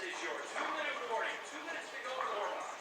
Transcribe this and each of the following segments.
is your 2-minute warning. 2 minutes to go to warm up.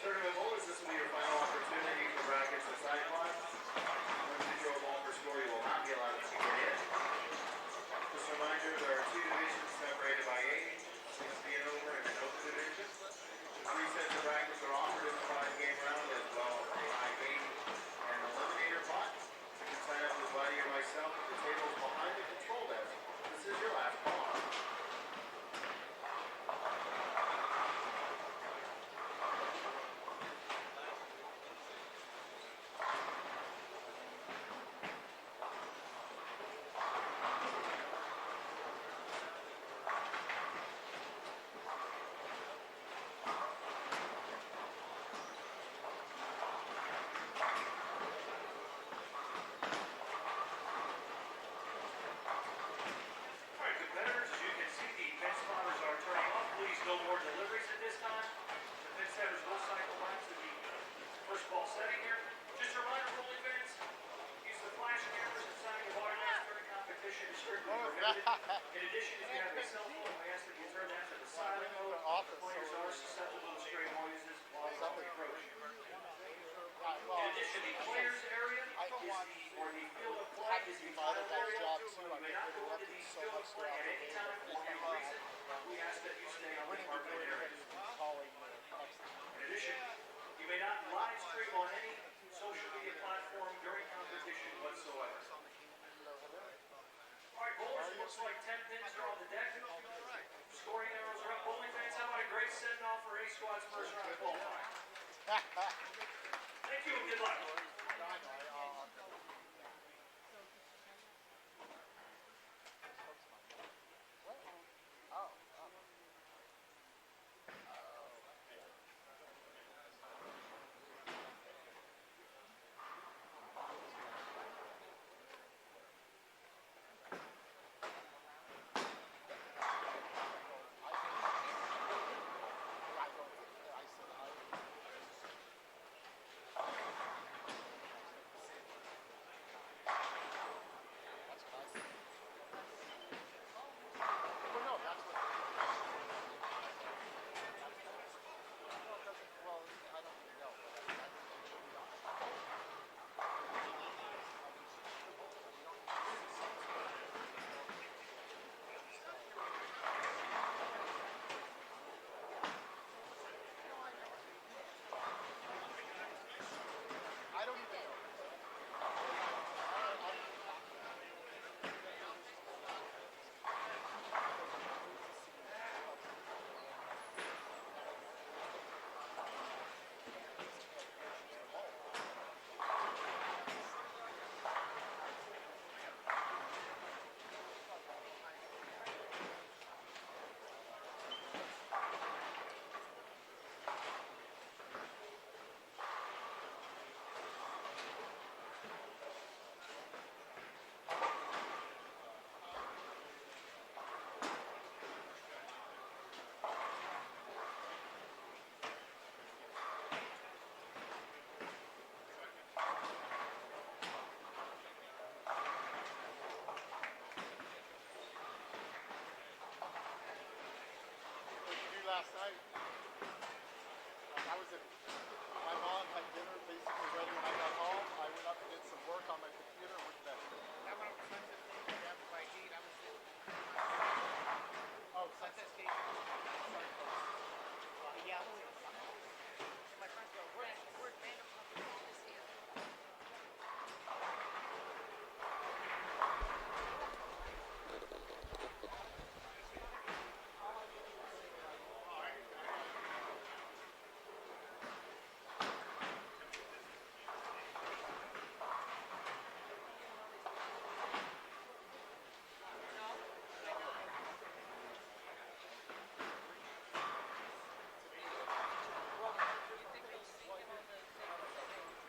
Tournament bowlers, this will be your final opportunity for brackets and sidelines. Once you throw a ball for score, you will not be allowed to get in. Just a reminder, there are 2 divisions separated by age, 60 and over, and an open division. The 3 sets of brackets are offered in the 5-game round, as well as a high game and eliminator pot. You can sign up with Buddy or myself at the tables behind the control desk. This is your last call. No more deliveries at this time. The fence setters will cycle back to the first ball setting here. Just a reminder, bowling fans, use the flash cameras and signing of autographs during competition is strictly prohibited. In addition, if you have a cell phone, we ask that you turn that to the silent mode. Players are susceptible to stray noises while they approach. In addition, the players area or the field of play is the final area. You may not go into the field of play at any time for any reason. We ask that you stay on the market area. In addition, you may not live stream on any social media platform during competition whatsoever. All right, bowlers, it looks like 10 pins are on the deck. Scoring arrows are up. Bowling fans, how about a great send off for A Squad's first round qualifier? Thank you and good luck.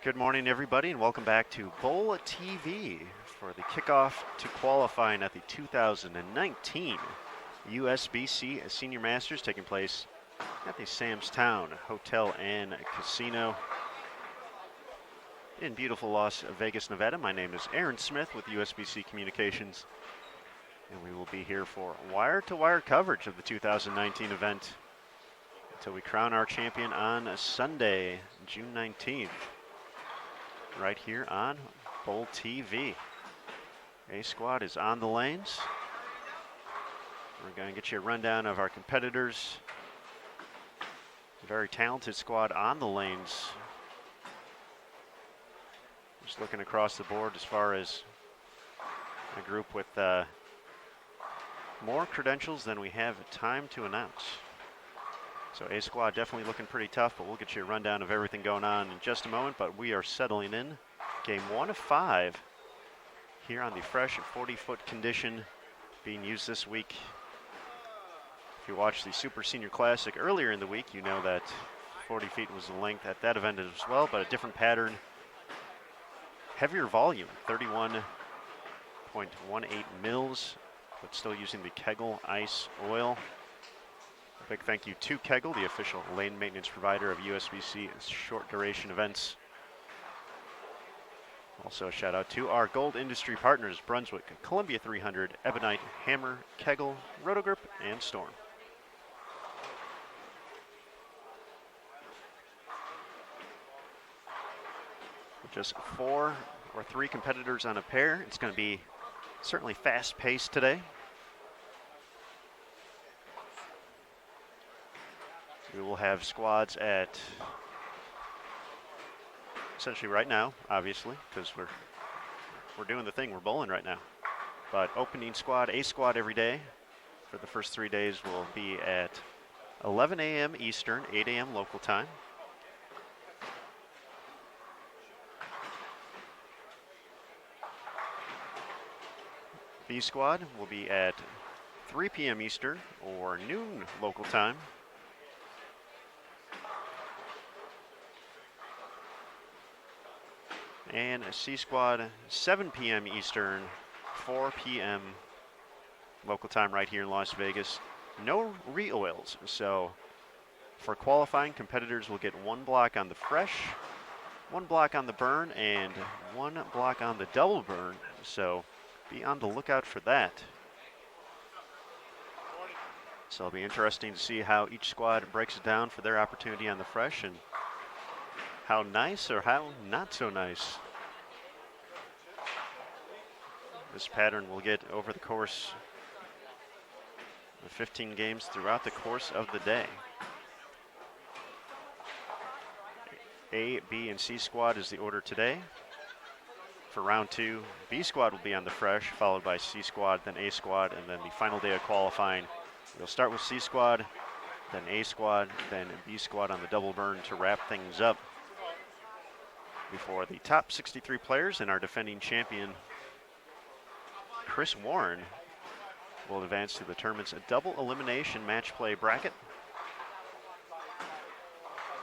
Good morning, everybody, and welcome back to Bowl TV for the kickoff to qualifying at the 2019 USBC Senior Masters taking place at the Sam's Town Hotel and Casino in beautiful Las Vegas, Nevada. My name is Aaron Smith with USBC Communications, and we will be here for wire-to-wire coverage of the 2019 event until we crown our champion on Sunday, June 19th. Right here on Bowl TV. A squad is on the lanes. We're going to get you a rundown of our competitors. Very talented squad on the lanes. Just looking across the board as far as a group with more credentials than we have time to announce. So A squad definitely looking pretty tough, but we'll get you a rundown of everything going on in just a moment. But we are settling in game 1 of 5 here on the fresh 40-foot condition being used this week. If you watched the Super Senior Classic earlier in the week, you know that 40 feet was the length at that event as well, but a different pattern. Heavier volume, 31.18 mils, but still using the Kegel ice oil. A big thank you to Kegel, the official lane maintenance provider of USBC short duration events. Also a shout out to our gold industry partners, Brunswick, Columbia 300, Ebonite, Hammer, Kegel, Rotogrip, and Storm. With just 4 or 3 competitors on a pair, it's going to be certainly fast paced today. We will have squads at essentially right now, obviously, because we're doing the thing, we're bowling right now. But opening squad, A squad every day for the first 3 days will be at 11 a.m. Eastern, 8 a.m. local time. B squad will be at 3 p.m. Eastern or noon local time. And C squad, 7 p.m. Eastern, 4 p.m. local time right here in Las Vegas. No re-oils, so for qualifying, competitors will get 1 block on the fresh, 1 block on the burn, and 1 block on the double burn, so be on the lookout for that. So it'll be interesting to see how each squad breaks it down for their opportunity on the fresh and how nice or how not so nice this pattern will get over the course of 15 games throughout the course of the day. A, B, and C squad is the order today. For round 2, B squad will be on the fresh, followed by C squad, then A squad, and then the final day of qualifying. We'll start with C squad, then A squad, then B squad on the double burn to wrap things up before the top 63 players and our defending champion Chris Warren will advance to the tournament's double elimination match play bracket.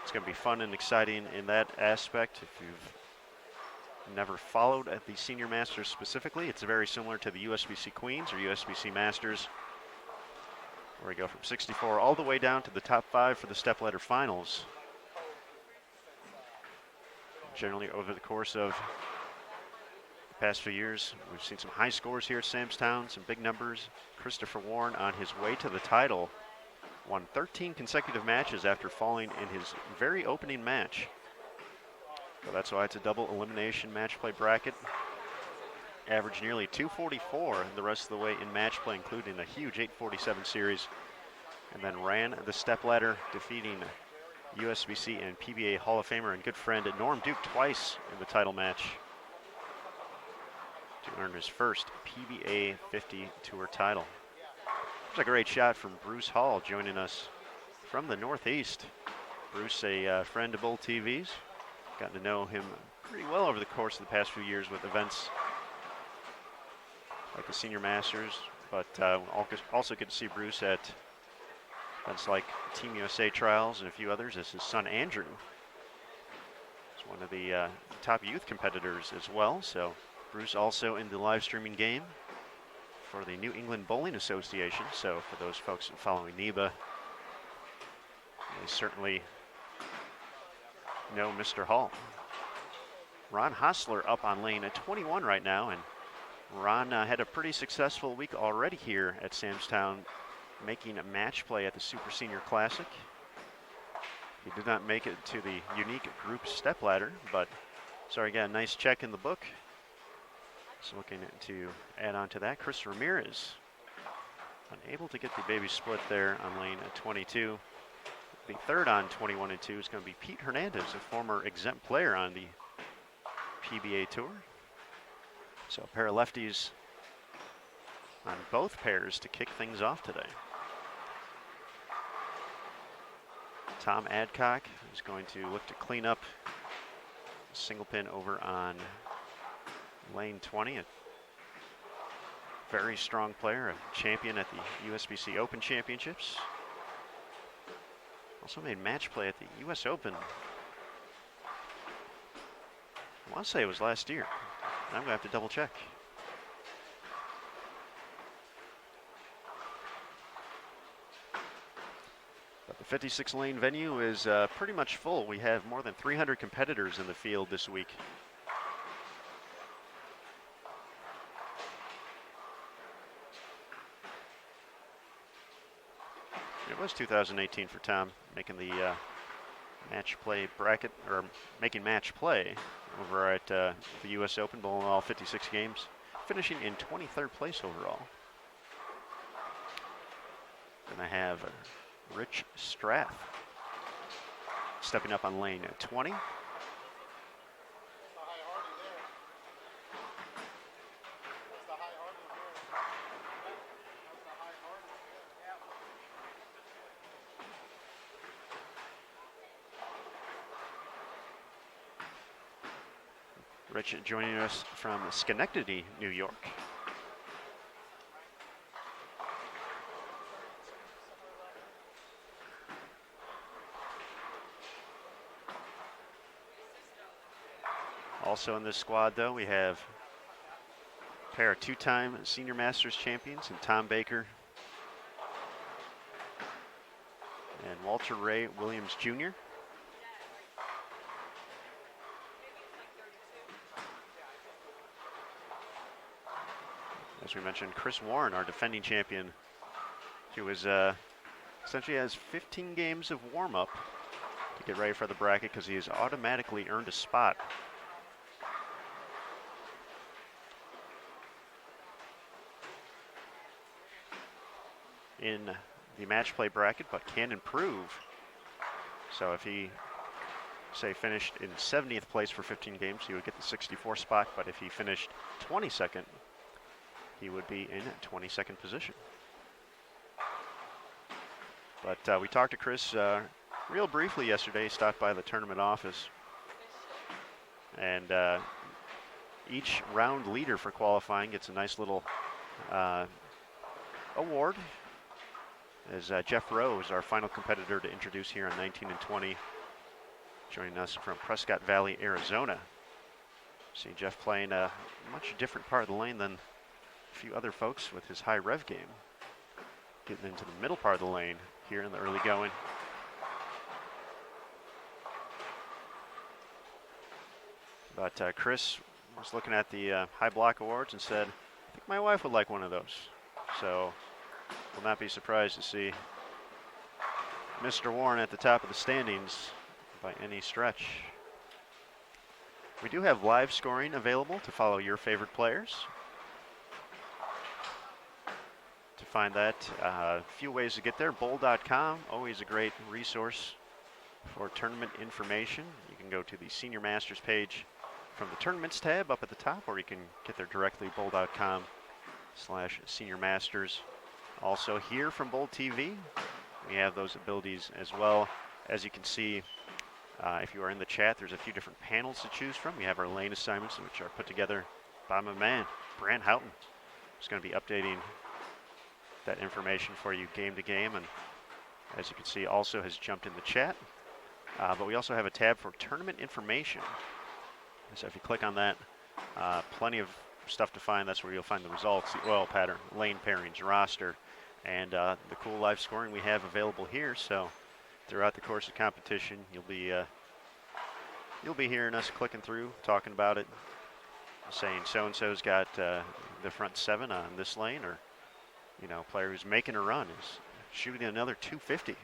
It's going to be fun and exciting in that aspect. If you've never followed at the Senior Masters specifically, it's very similar to the USBC Queens or USBC Masters, where we go from 64 all the way down to the top 5 for the stepladder finals. Generally over the course of the past few years, we've seen some high scores here at Sam's Town, some big numbers. Christopher Warren on his way to the title won 13 consecutive matches after falling in his very opening match. So that's why it's a double elimination match play bracket. Averaged nearly 244 the rest of the way in match play, including a huge 847 series, and then ran the stepladder, defeating USBC and PBA Hall of Famer and good friend Norm Duke twice in the title match to earn his first PBA 50 Tour title. There's a great shot from Bruce Hall joining us from the Northeast. Bruce, a friend of Bowl TV's. Gotten to know him pretty well over the course of the past few years with events like the Senior Masters, but also get to see Bruce at events like Team USA Trials and a few others as his son Andrew is one of the top youth competitors as well. So Bruce also in the live streaming game for the New England Bowling Association. So for those folks following NEBA, they certainly know Mr. Hall. Ron Hostler up on lane at 21 right now, and Ron had a pretty successful week already here at Sam's Town, making a match play at the Super Senior Classic. He did not make it to the unique group stepladder, but sorry, got a nice check in the book. So looking to add on to that, Chris Ramirez unable to get the baby split there on lane at 22. The third on 21 and 2 is going to be Pete Hernandez, a former exempt player on the PBA Tour. So a pair of lefties on both pairs to kick things off today. Tom Adcock is going to look to clean up a single pin over on lane 20. A very strong player, a champion at the USBC Open Championships. Also made match play at the US Open. I want to say it was last year. I'm going to have to double check. But the 56 lane venue is pretty much full. We have more than 300 competitors in the field this week. It was 2018 for Tom, making the match play bracket, or making match play over at the US Open, bowling all 56 games, finishing in 23rd place overall. Then I have Rich Strath stepping up on lane 20. Rich joining us from Schenectady, New York. Also in this squad, though, we have a pair of two-time Senior Masters champions in Tom Baker and Walter Ray Williams Jr. As we mentioned, Chris Warren, our defending champion, who was essentially has 15 games of warm-up to get ready for the bracket because he has automatically earned a spot. In the match play bracket, but can improve. So if he, say, finished in 70th place for 15 games, he would get the 64 spot, but if he finished 22nd, he would be in 22nd position. But we talked to Chris real briefly yesterday. He stopped by the tournament office. And each round leader for qualifying gets a nice little award. As Jeff Rose, our final competitor to introduce here on 19 and 20, joining us from Prescott Valley, Arizona. See Jeff playing a much different part of the lane than a few other folks with his high rev game. Getting into the middle part of the lane here in the early going. But Chris was looking at the high block awards and said, I think my wife would like one of those. So will not be surprised to see Mr. Warren at the top of the standings by any stretch. We do have live scoring available to follow your favorite players. To find that, a few ways to get there. Bowl.com, always a great resource for tournament information. You can go to the Senior Masters page from the Tournaments tab up at the top, or you can get there directly, bowl.com/Senior Masters. Also here from Bowl TV, we have those abilities as well. As you can see, if you are in the chat, there's a few different panels to choose from. We have our lane assignments, which are put together by my man, Brant Houghton, who's going to be updating that information for you game to game, and as you can see, also has jumped in the chat. But we also have a tab for tournament information. So if you click on that, plenty of stuff to find. That's where you'll find the results, the oil pattern, lane pairings, roster, and the cool live scoring we have available here. So throughout the course of competition, you'll be hearing us clicking through, talking about it, saying so-and-so's got the front 7 on this lane, or, you know, a player who's making a run is shooting another 250.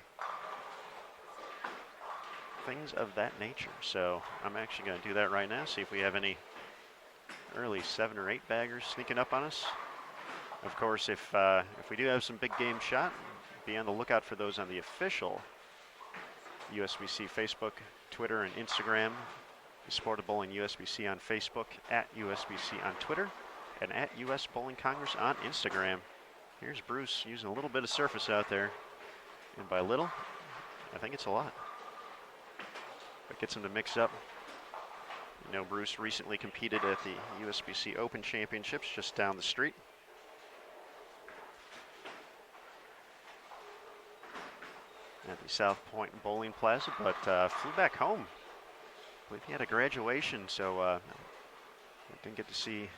Things of that nature. So I'm actually going to do that right now, see if we have any early 7 or 8 baggers sneaking up on us. Of course, if we do have some big game shot, be on the lookout for those on the official USBC Facebook, Twitter, and Instagram. Sport of Bowling USBC on Facebook, at USBC on Twitter, and at US Bowling Congress on Instagram. Here's Bruce using a little bit of surface out there, and by little, I think it's a lot. But gets him to mix up. You know, Bruce recently competed at the USBC Open Championships just down the street. At the South Point Bowling Plaza, but flew back home. I believe he had a graduation, so I didn't get to see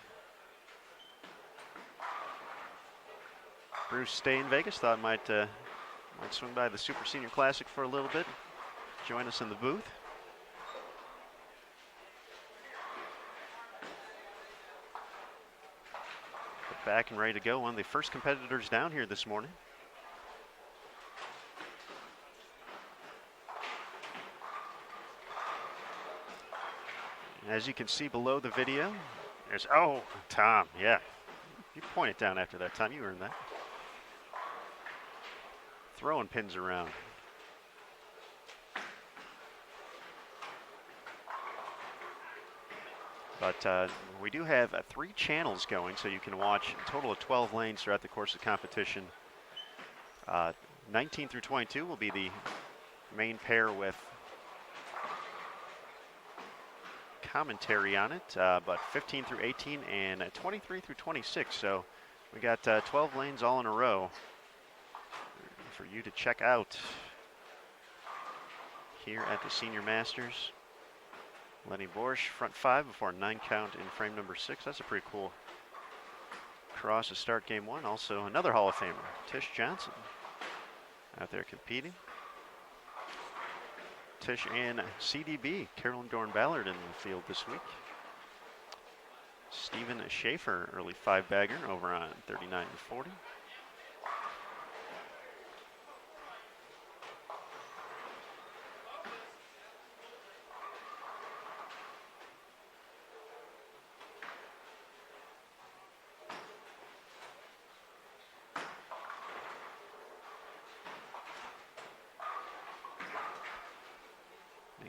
Bruce stay in Vegas. Thought might swing by the Super Senior Classic for a little bit, join us in the booth. But back and ready to go. One of the first competitors down here this morning. As you can see below the video, there's, oh, Tom, yeah. You point it down after that, Tom. You earned that. Throwing pins around. But we do have 3 channels going, so you can watch a total of 12 lanes throughout the course of the competition. 19 through 22 will be the main pair with commentary on it, but 15 through 18 and 23 through 26. So we got 12 lanes all in a row for you to check out here at the Senior Masters. Lenny Borsch, front 5 before 9 count in frame number 6. That's a pretty cool cross to start game 1. Also another Hall of Famer, Tish Johnson, out there competing. Tish and CDB, Carolyn Dorn-Ballard, in the field this week. Stephen Schaefer, early 5-bagger over on 39 and 40.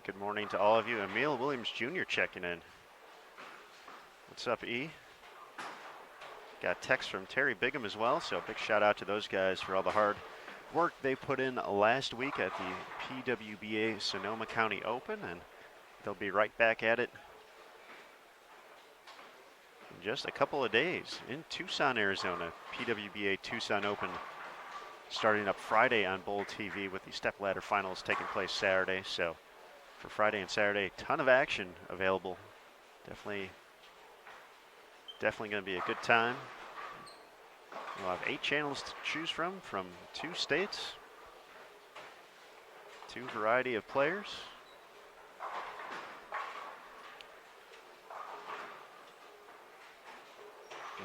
Good morning to all of you. Emil Williams Jr. checking in. What's up, E? Got text from Terry Bigham as well, so big shout out to those guys for all the hard work they put in last week at the PWBA Sonoma County Open, and they'll be right back at it in just a couple of days in Tucson, Arizona. PWBA Tucson Open starting up Friday on Bowl TV with the stepladder finals taking place Saturday. So for Friday and Saturday, ton of action available. Definitely going to be a good time. We'll have 8 channels to choose from 2 states, 2 variety of players.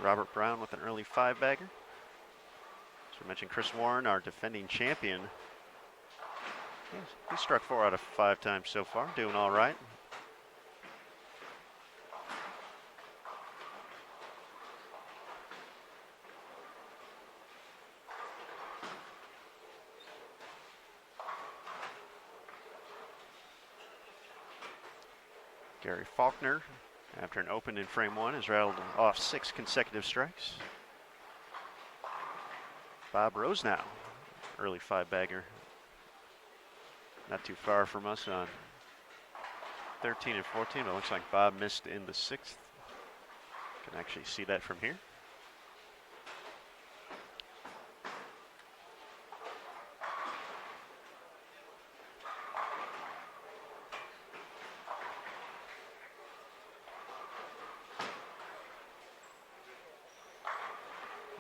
Robert Brown with an early 5-bagger. As we mentioned, Chris Warren, our defending champion. He struck 4 out of 5 times so far, doing all right. Gary Faulkner, after an open in frame 1, has rattled off 6 consecutive strikes. Bob Rosenau, early 5-bagger. Not too far from us on 13 and 14, but it looks like Bob missed in the 6th. Can actually see that from here.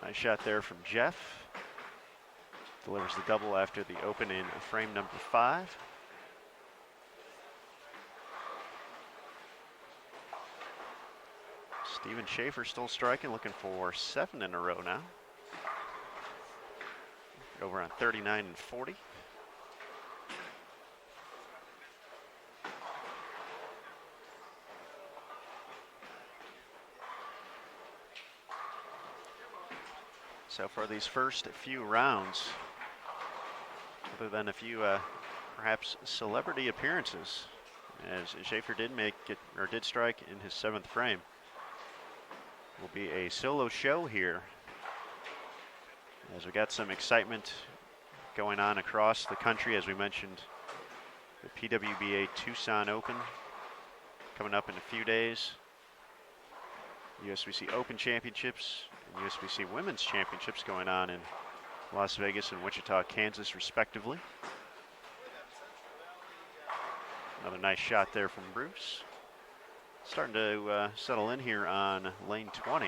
Nice shot there from Jeff. Delivers the double after the open in frame number 5. Steven Schaefer still striking, looking for 7 in a row now. Over on 39 and 40. So for these first few rounds, other than a few perhaps celebrity appearances, as Schaefer did make it, or did strike in his 7th frame, will be a solo show here, as we got some excitement going on across the country. As we mentioned, the PWBA Tucson Open coming up in a few days, USBC Open Championships and USBC Women's Championships going on in Las Vegas and Wichita, Kansas, respectively. Another nice shot there from Bruce. Starting to settle in here on lane 20.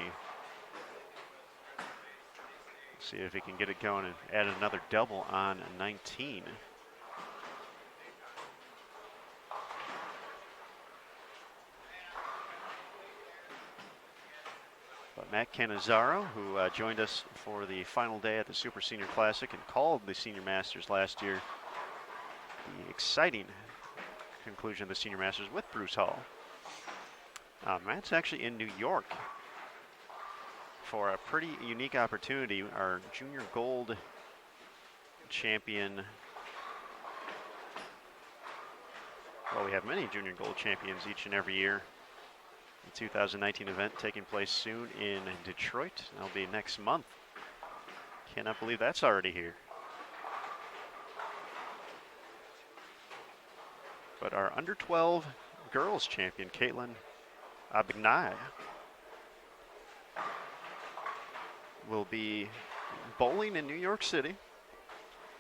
See if he can get it going and add another double on 19. But Matt Cannizzaro, who joined us for the final day at the Super Senior Classic and called the Senior Masters last year, the exciting conclusion of the Senior Masters with Bruce Hall. Matt's actually in New York for a pretty unique opportunity. Our junior gold champion, well, we have many junior gold champions each and every year. The 2019 event taking place soon in Detroit. That'll be next month. Cannot believe that's already here. But our under 12 girls champion, Caitlin Abignai, will be bowling in New York City.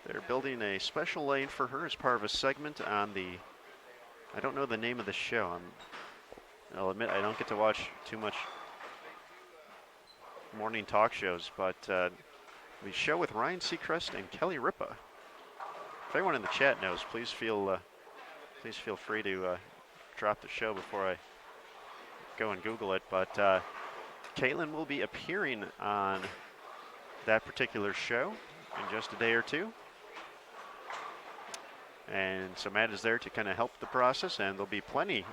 They're building a special lane for her as part of a segment on the, I don't know the name of the show. I'll admit I don't get to watch too much morning talk shows, but the show with Ryan Seacrest and Kelly Ripa. If anyone in the chat knows, please feel free to drop the show before I go and Google it. But Caitlin will be appearing on that particular show in just a day or two. And so Matt is there to kind of help the process, and there'll be plenty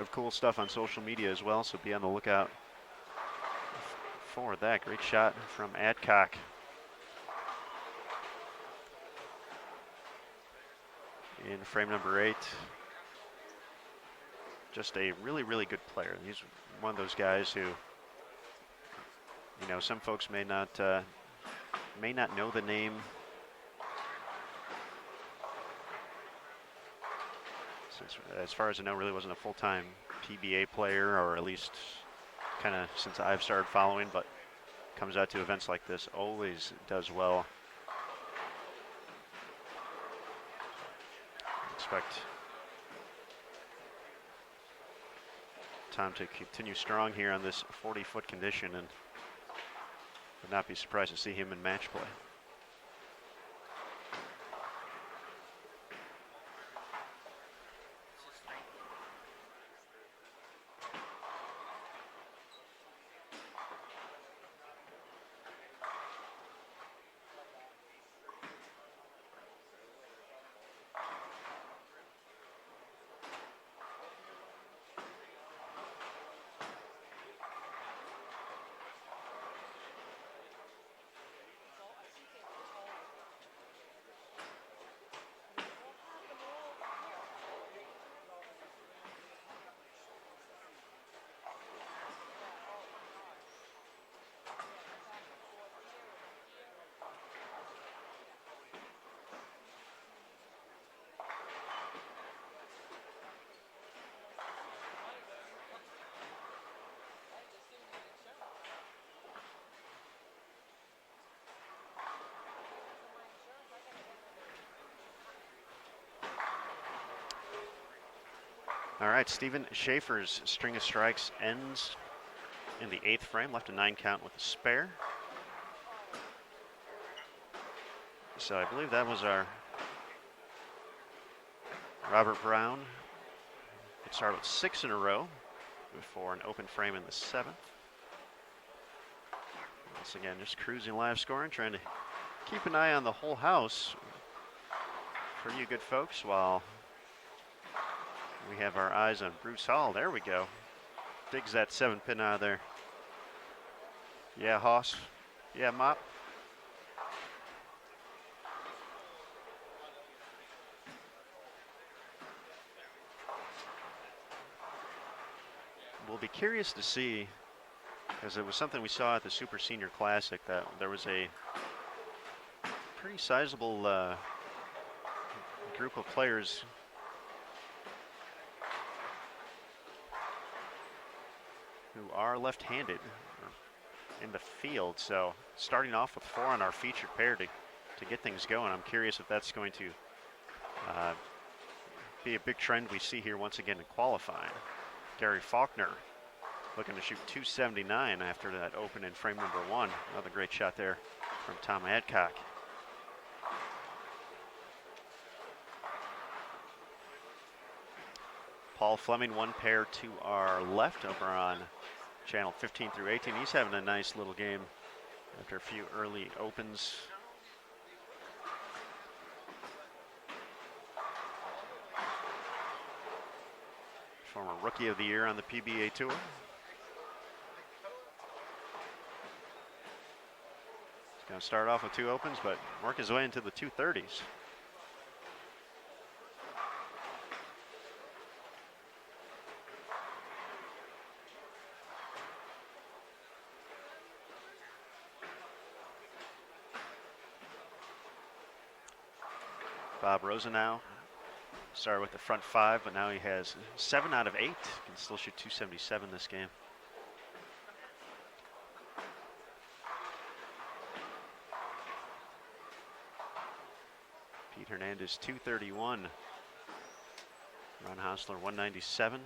of cool stuff on social media as well, so be on the lookout for that. Great shot from Adcock. In frame number 8. Just a really, really good player. He's one of those guys who, you know, some folks may not know the name. Since, as far as I know, really wasn't a full-time PBA player, or at least kind of since I've started following, but comes out to events like this, always does well. Expect Tom to continue strong here on this 40-foot condition, and would not be surprised to see him in match play. All right, Steven Schaefer's string of strikes ends in the 8th frame, left a 9 count with a spare. So I believe that was our Robert Brown. It started with 6 in a row before an open frame in the 7th. Once again, just cruising live scoring, trying to keep an eye on the whole house for you good folks while we have our eyes on Bruce Hall. There we go. Digs that 7-pin out of there. Yeah, Hoss. Yeah, Mop. We'll be curious to see, because it was something we saw at the Super Senior Classic, that there was a pretty sizable group of players who are left-handed in the field. So starting off with 4 on our featured pair to get things going. I'm curious if that's going to be a big trend we see here once again in qualifying. Gary Faulkner looking to shoot 279 after that open in frame number 1. Another great shot there from Tom Adcock. Paul Fleming, 1 pair to our left over on channel 15 through 18. He's having a nice little game after a few early opens. Former Rookie of the Year on the PBA Tour. He's going to start off with 2 opens, but work his way into the 230s. Bob Rosenau started with the front 5, but now he has 7 out of 8. Can still shoot 277 this game. Pete Hernandez 231. Ron Hausler 197.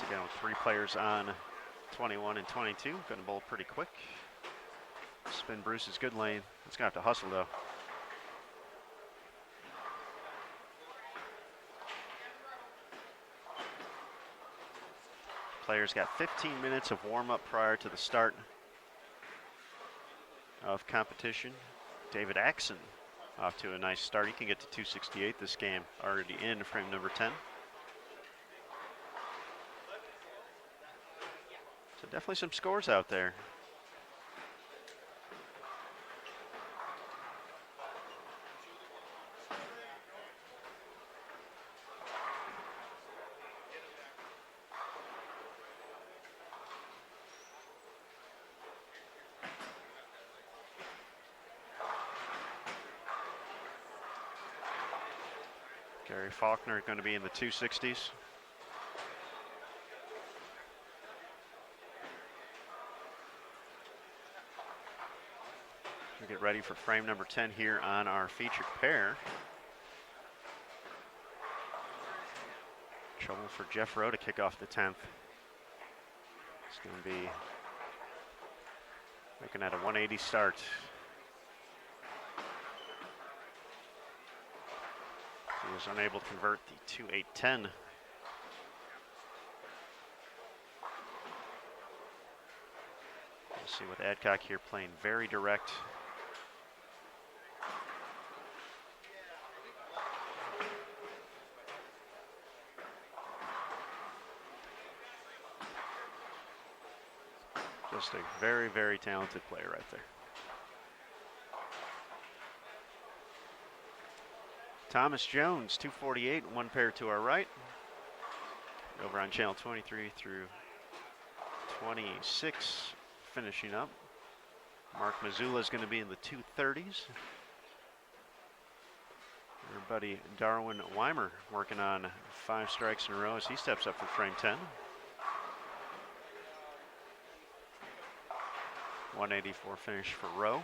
Again, with 3 players on 21 and 22, going to bowl pretty quick. Spin Bruce's good lane. It's going to have to hustle though. Players got 15 minutes of warm-up prior to the start of competition. David Axon off to a nice start. He can get to 268 this game, already in frame number 10. So definitely some scores out there. Gary Faulkner going to be in the 260s. We get ready for frame number 10 here on our featured pair. Trouble for Jeff Rowe to kick off the 10th. It's going to be looking at a 180 start. He was unable to convert the 2.810. We'll see with Adcock here playing very direct. Just a very, very talented player right there. Thomas Jones, 248, 1 pair to our right. Over on channel 23 through 26, finishing up. Mark Missoula is going to be in the 230s. Our buddy Darwin Weimer working on 5 strikes in a row as he steps up for frame 10. 184 finish for Rowe.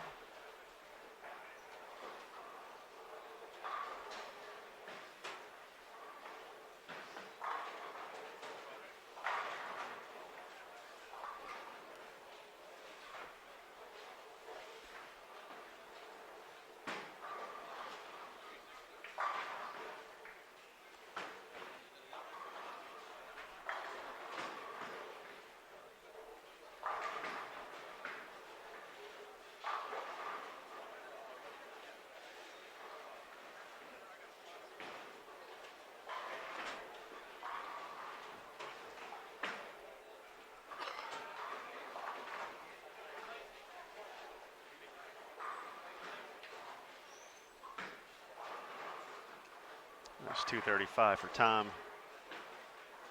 That's 2:35 for Tom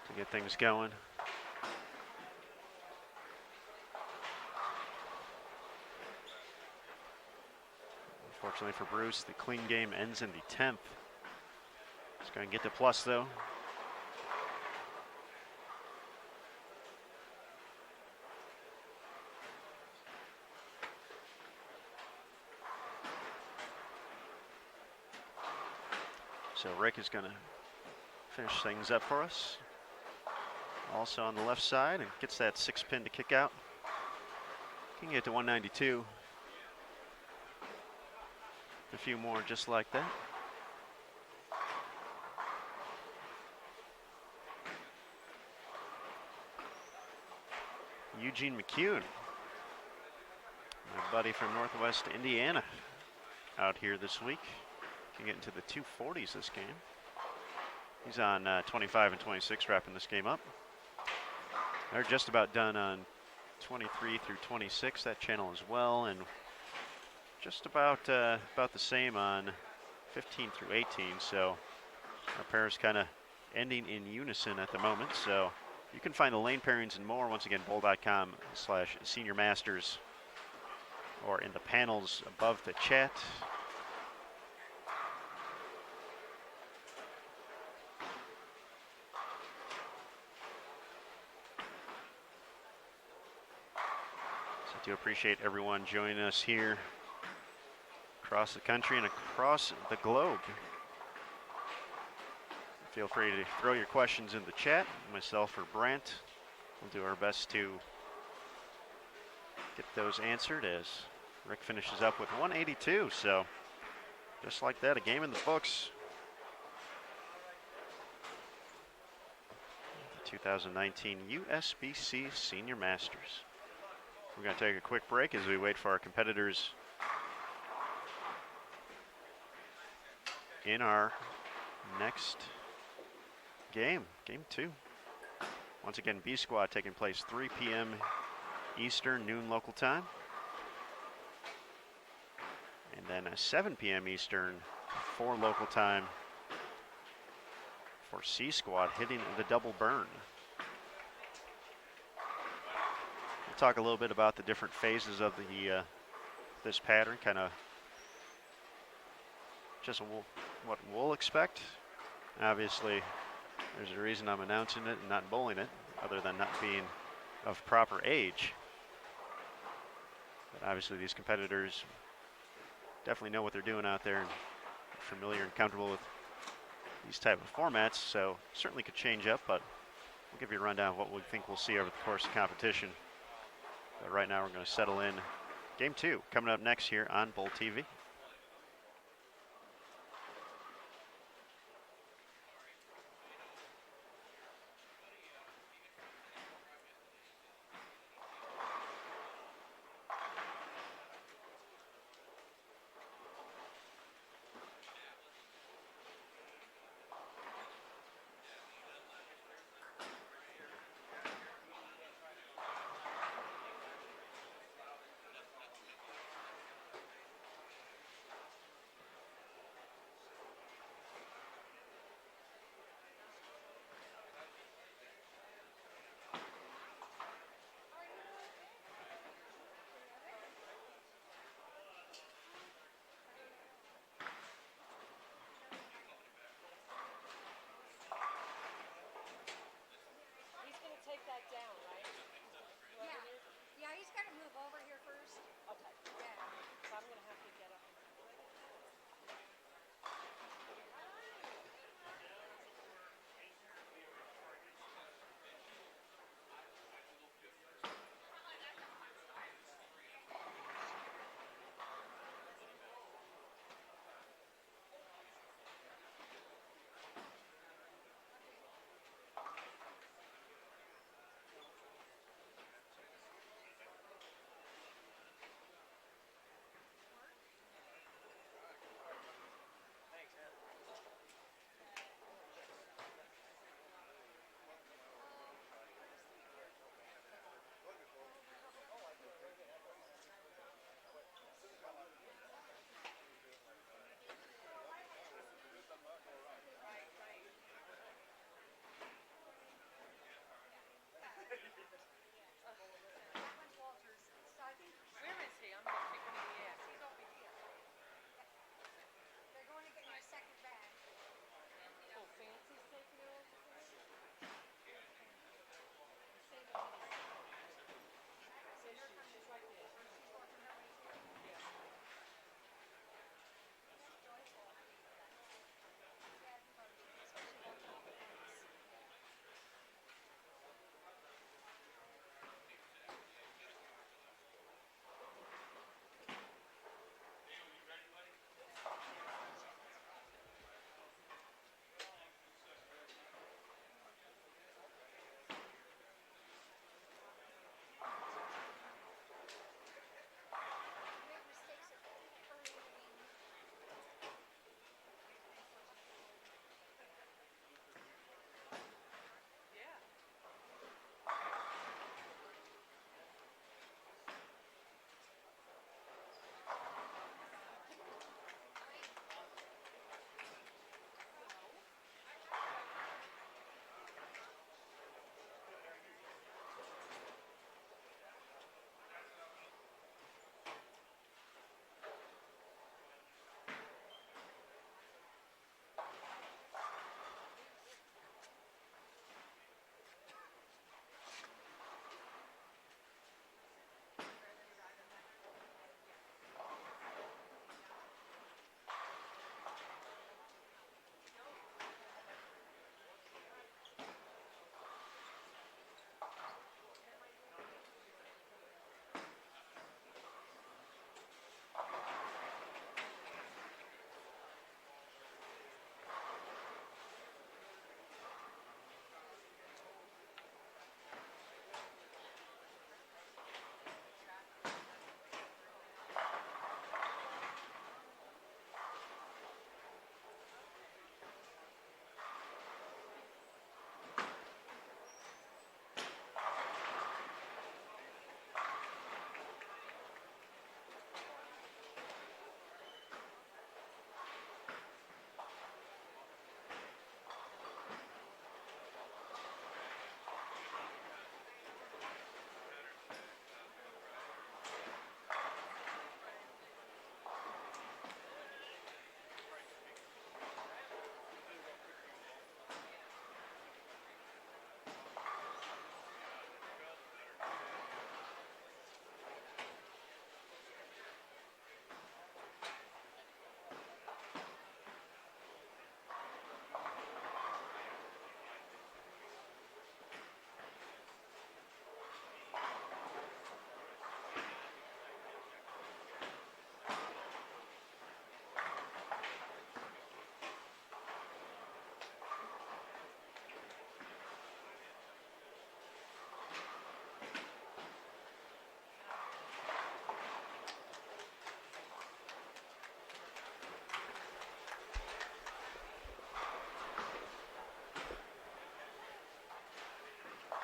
to get things going. Unfortunately for Bruce, the clean game ends in the 10th. He's going to get to plus though. So Rick is going to finish things up for us. Also on the left side, and gets that 6-pin to kick out. Can get to 192. A few more just like that. Eugene McCune, my buddy from Northwest Indiana, out here this week. Can get into the 240s this game. He's on 25 and 26 wrapping this game up. They're just about done on 23 through 26, that channel as well, and just about the same on 15 through 18. So our pairs kind of ending in unison at the moment. So you can find the lane pairings and more once again bowl.com/seniormasters or in the panels above the chat. So I do appreciate everyone joining us here across the country and across the globe. Feel free to throw your questions in the chat. Myself or Brant will do our best to get those answered as Rick finishes up with 182. So just like that, a game in the books. The 2019 USBC Senior Masters. We're going to take a quick break as we wait for our competitors in our next game, game 2. Once again, B squad taking place 3 p.m. Eastern, noon local time. And then 7 p.m. Eastern, 4 local time for C squad hitting the double burn. We'll talk a little bit about the different phases of the this pattern, kind of just what we'll expect. Obviously, there's a reason I'm announcing it and not bowling it, other than not being of proper age. But obviously these competitors definitely know what they're doing out there and are familiar and comfortable with these type of formats, so certainly could change up, but we'll give you a rundown of what we think we'll see over the course of competition. But right now we're going to settle in. Game 2 coming up next here on Bowl TV.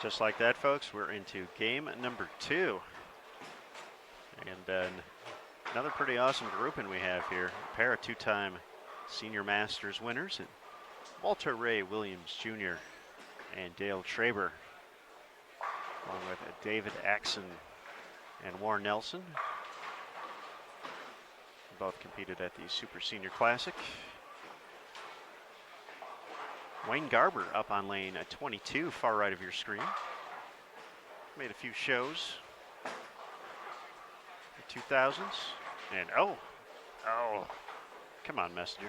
Just like that, folks, we're into game number 2. And another pretty awesome grouping we have here. A pair of 2-time Senior Masters winners, and Walter Ray Williams Jr. and Dale Traber, along with David Axon and Warren Nelson. Both competed at the Super Senior Classic. Wayne Garber up on lane 22, far right of your screen. Made a few shows. The 2000s. And oh, come on, Messenger.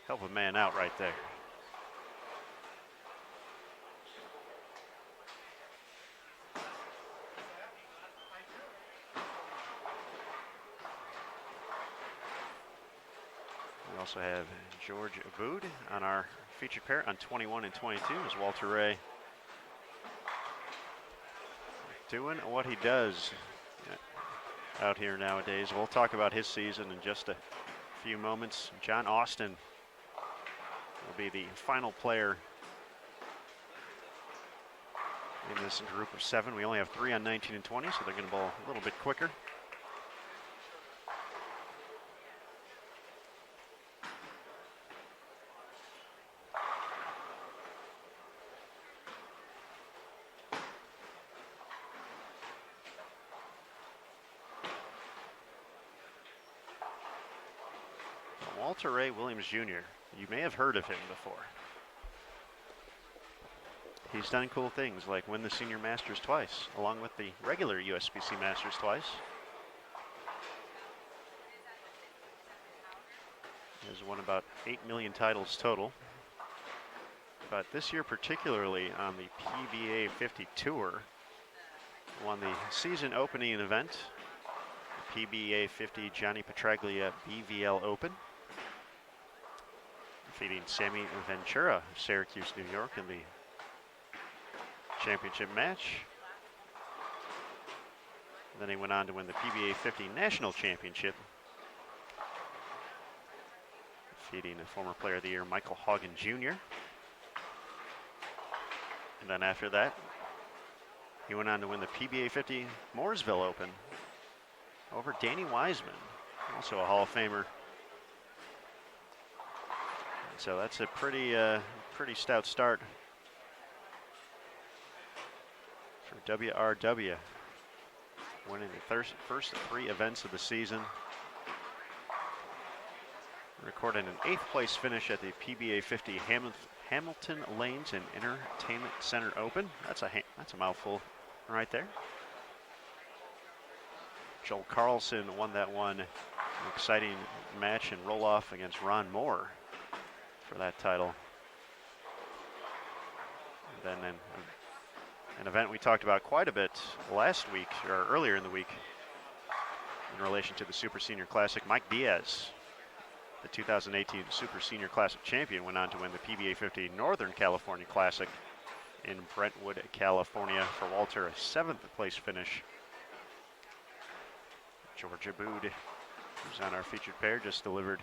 Help a man out right there. We also have George Abood on our featured pair on 21 and 22 as Walter Ray doing what he does out here nowadays. We'll talk about his season in just a few moments. John Austin will be the final player in this group of 7. We only have 3 on 19 and 20, so they're going to bowl a little bit quicker. Walter Ray Williams Jr., you may have heard of him before. He's done cool things like win the Senior Masters twice, along with the regular USBC Masters twice. He has won about 8 million titles total. But this year particularly on the PBA 50 Tour, won the season opening event, the PBA 50 Johnny Petraglia BVL Open, defeating Sammy Ventura of Syracuse, New York in the championship match. Then he went on to win the PBA 50 National Championship, defeating a former Player of the Year, Michael Haugen Jr. And then after that, he went on to win the PBA 50 Mooresville Open over Danny Wiseman, also a Hall of Famer. So that's a pretty stout start for WRW, winning the first 3 events of the season. Recording an 8th place finish at the PBA 50 Hamilton Lanes and Entertainment Center Open. That's a mouthful right there. Joel Carlson won that one. An exciting match and roll off against Ron Moore for that title. And then an event we talked about quite a bit last week, or earlier in the week, in relation to the Super Senior Classic. Mike Diaz, the 2018 Super Senior Classic champion, went on to win the PBA 50 Northern California Classic in Brentwood, California. For Walter, a 7th place finish. George Abood, who's on our featured pair, just delivered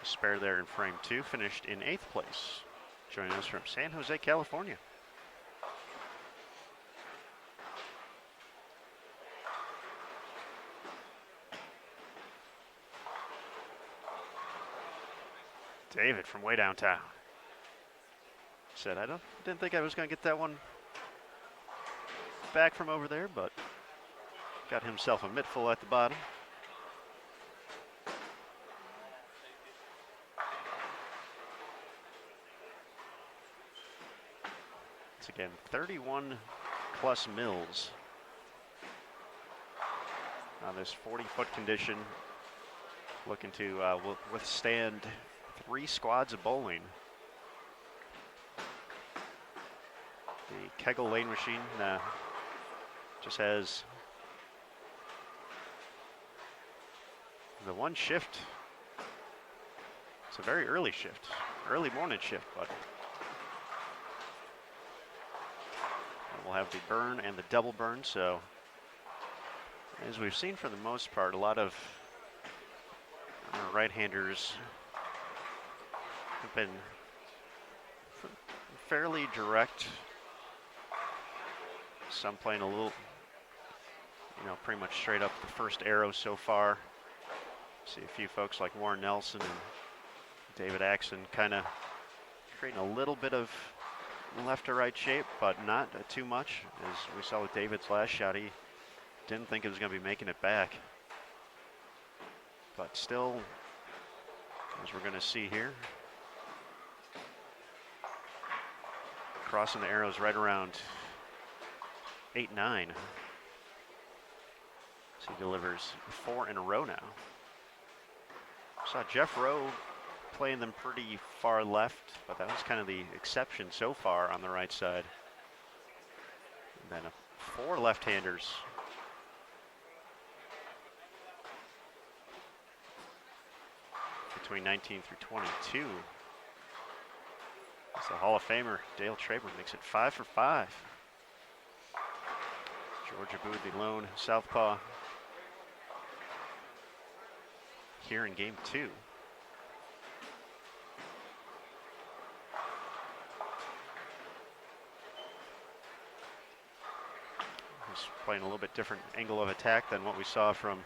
a spare there in frame 2, finished in 8th place. Joining us from San Jose, California. David from way downtown said, didn't think I was going to get that one back from over there, but got himself a mittful at the bottom. It's again 31 plus mils on this 40-foot condition, looking to withstand 3 squads of bowling. The Kegel lane machine just has the one shift. It's a very early shift, early morning shift, but we'll have the burn and the double burn. So as we've seen for the most part, a lot of right-handers have been fairly direct. Some playing a little, pretty much straight up the first arrow so far. See a few folks like Warren Nelson and David Axon kind of creating a little bit of left to right shape, but not too much. As we saw with David's last shot, he didn't think it was going to be making it back. But still, as we're going to see here, crossing the arrows right around 8-9. So he delivers 4 in a row now. Saw Jeff Rowe playing them pretty far left, but that was kind of the exception so far on the right side. And then 4 left-handers. Between 19 through 22. It's the Hall of Famer, Dale Traber, makes it 5 for 5. Georgia Booth, the lone southpaw, here in game 2. He's playing a little bit different angle of attack than what we saw from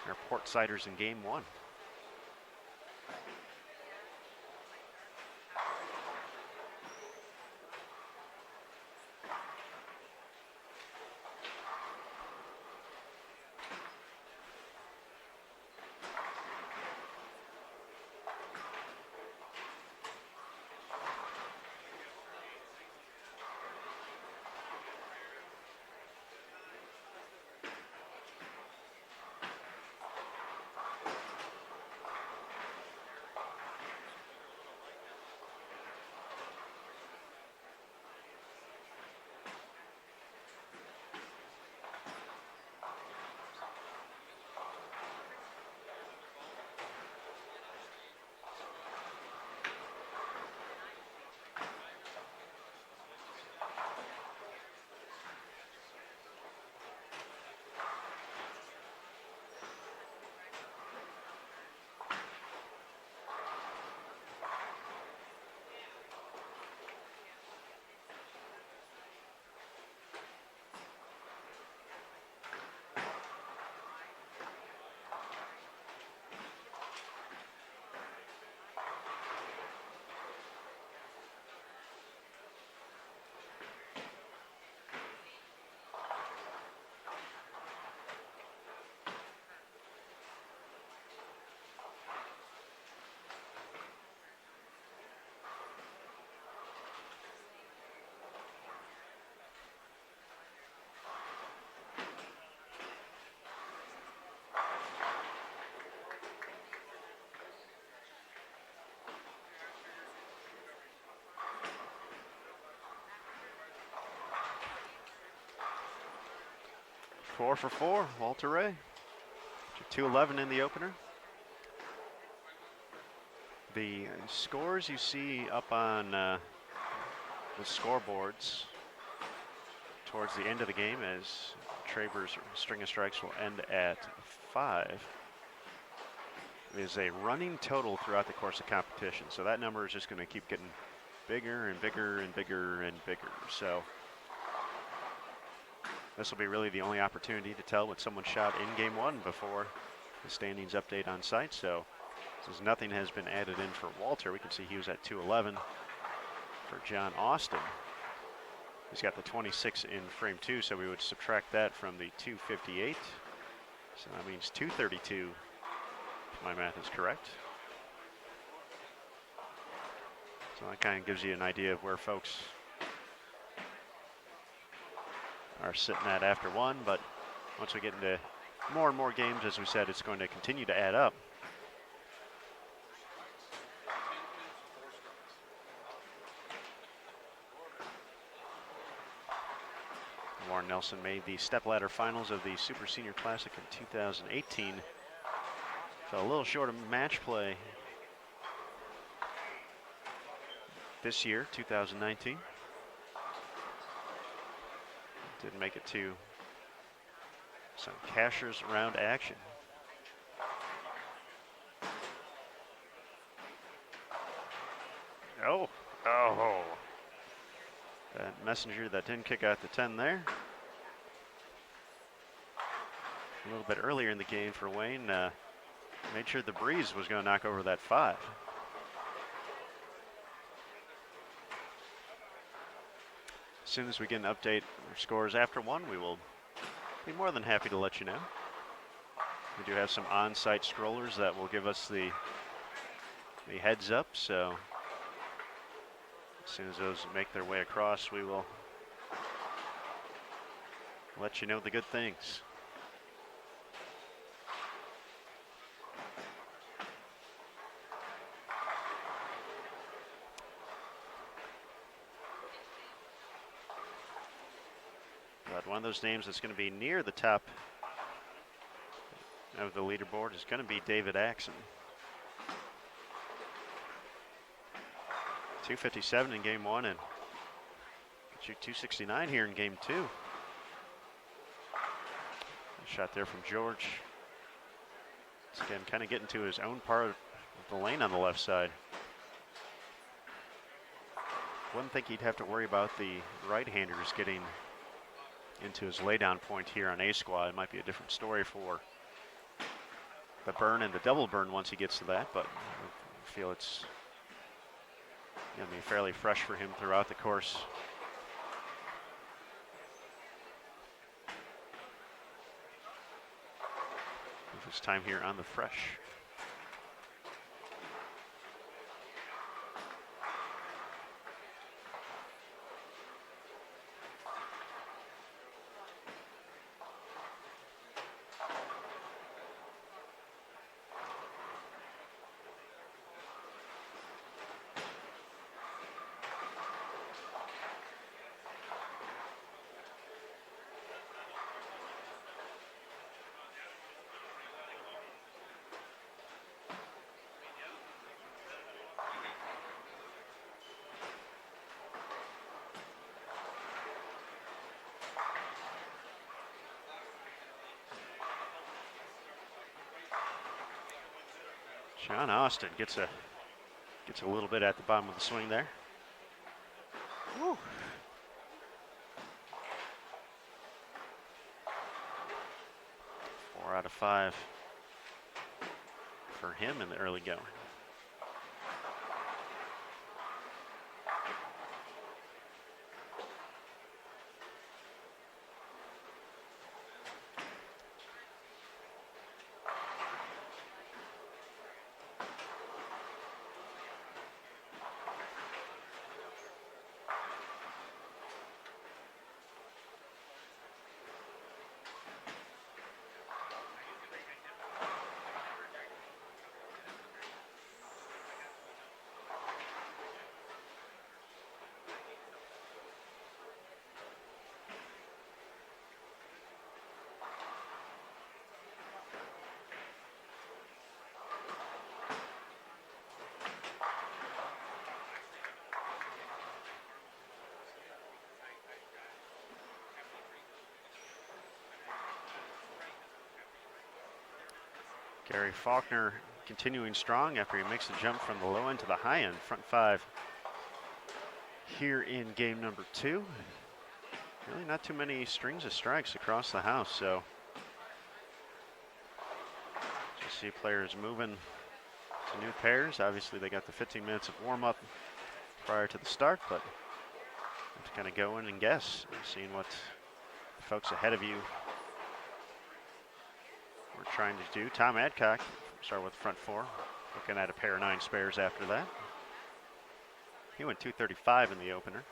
our Portsiders in game 1. Four for 4, Walter Ray. 2-11 in the opener. The scores you see up on the scoreboards towards the end of the game, as Traber's string of strikes will end at 5, is a running total throughout the course of competition. So that number is just going to keep getting bigger and bigger and bigger and bigger. So this will be really the only opportunity to tell what someone shot in game 1 before the standings update on site. So since nothing has been added in for Walter, we can see he was at 211. For John Austin, he's got the 26 in frame 2, so we would subtract that from the 258. So that means 232, if my math is correct. So that kind of gives you an idea of where folks are sitting at after 1, but once we get into more and more games, as we said, it's going to continue to add up. Warren Nelson made the stepladder finals of the Super Senior Classic in 2018. Fell a little short of match play this year, 2019. Didn't make it to some cashers round action. Oh. That Messenger that didn't kick out the 10 there. A little bit earlier in the game for Wayne, made sure the breeze was going to knock over that 5. As soon as we get an update of scores after 1, we will be more than happy to let you know. We do have some on-site scrollers that will give us the heads up, so as soon as those make their way across, we will let you know the good things. But one of those names that's going to be near the top of the leaderboard is going to be David Axon. 257 in game 1 and get you 269 here in game 2. Shot there from George. It's again kind of getting to his own part of the lane on the left side. Wouldn't think he'd have to worry about the right-handers getting into his laydown point here on A squad. It might be a different story for the burn and the double burn once he gets to that, but I feel it's going to be fairly fresh for him throughout the course. Of his time here on the fresh. Sean Austin gets a little bit at the bottom of the swing there. Woo. Four out of 5 for him in the early going. Gary Faulkner continuing strong after he makes the jump from the low end to the high end, front 5 here in game number 2. Really not too many strings of strikes across the house, so just see players moving to new pairs. Obviously they got the 15 minutes of warm-up prior to the start, but have to kind of go in and guess, seeing what the folks ahead of you we're trying to do. Tom Adcock, start with front 4, looking at a pair of 9 spares after that. He went 235 in the opener.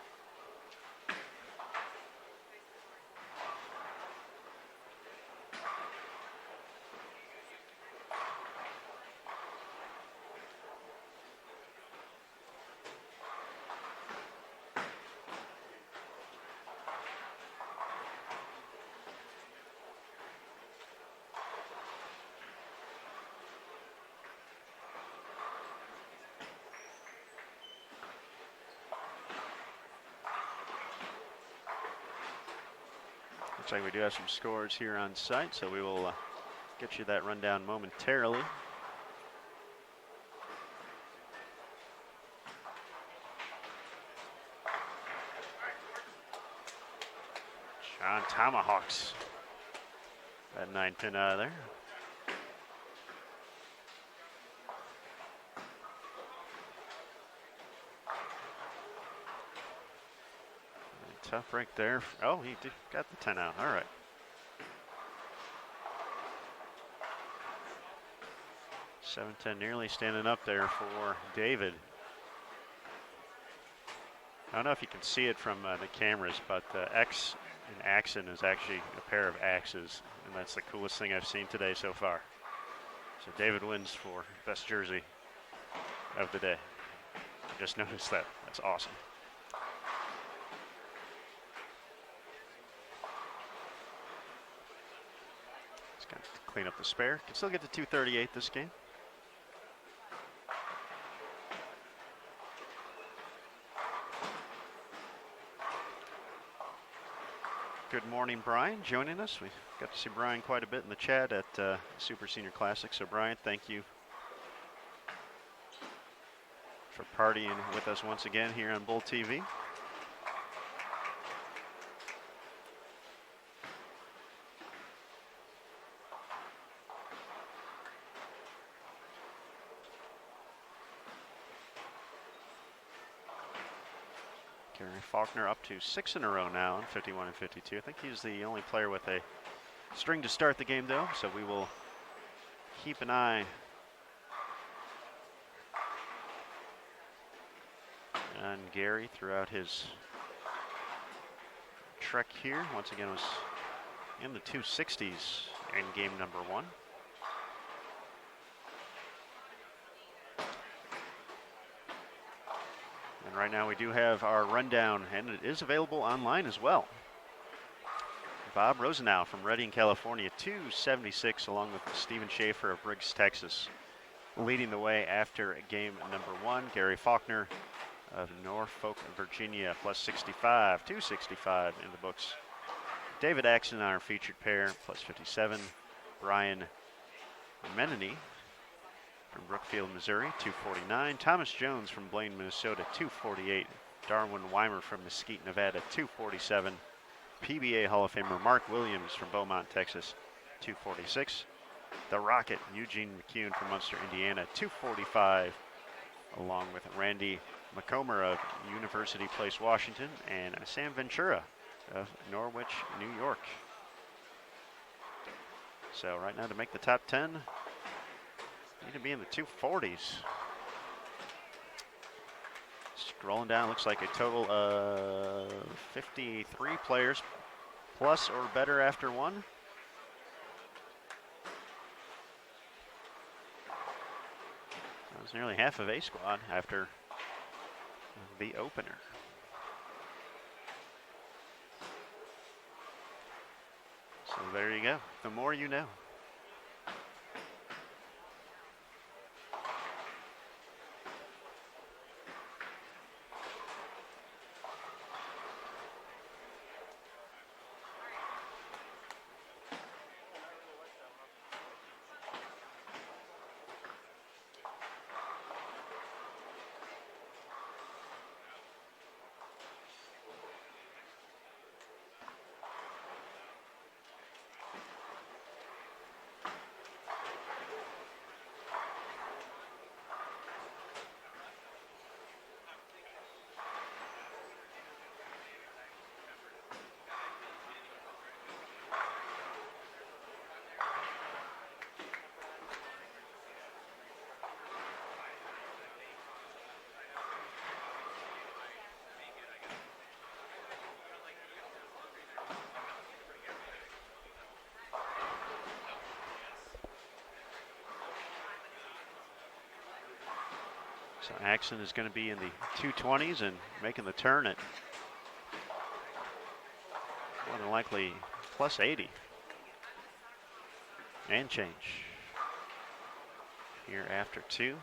Looks like we do have some scores here on site, so we will get you that rundown momentarily. on tomahawks. That 9-pin out of there. Tough break there. Oh, he got the 10 out. All right. $7-10 nearly standing up there for David. I don't know if you can see it from the cameras, but X in Axon is actually a pair of axes, and that's the coolest thing I've seen today so far. So David wins for best jersey of the day. I just noticed that. That's awesome. Just got to clean up the spare. Can still get to 238 this game. Good morning, Brian, joining us. We got to see Brian quite a bit in the chat at Super Senior Classic. So, Brian, thank you for partying with us once again here on Bull TV. Gary Faulkner up to 6 in a row now in 51 and 52. I think he's the only player with a string to start the game, though, so we will keep an eye on Gary throughout his trek here. Once again, was in the 260s in game number 1. And right now we do have our rundown, and it is available online as well. Bob Rosenau from Redding, California, 276, along with Stephen Schaefer of Briggs, Texas, leading the way after game number 1. Gary Faulkner of Norfolk, Virginia, plus 65, 265 in the books. David Axon, our featured pair, plus 57. Brian Menini from Brookfield, Missouri, 249. Thomas Jones from Blaine, Minnesota, 248. Darwin Weimer from Mesquite, Nevada, 247. PBA Hall of Famer Mark Williams from Beaumont, Texas, 246. The Rocket, Eugene McCune from Munster, Indiana, 245, along with Randy McComber of University Place, Washington, and Sam Ventura of Norwich, New York. So right now to make the top 10, need to be in the 240s. Scrolling down, looks like a total of 53 players plus or better after 1. That was nearly half of A squad after the opener. So there you go. The more you know. So Axon is going to be in the 220s and making the turn at more than likely plus 80 and change here after 2.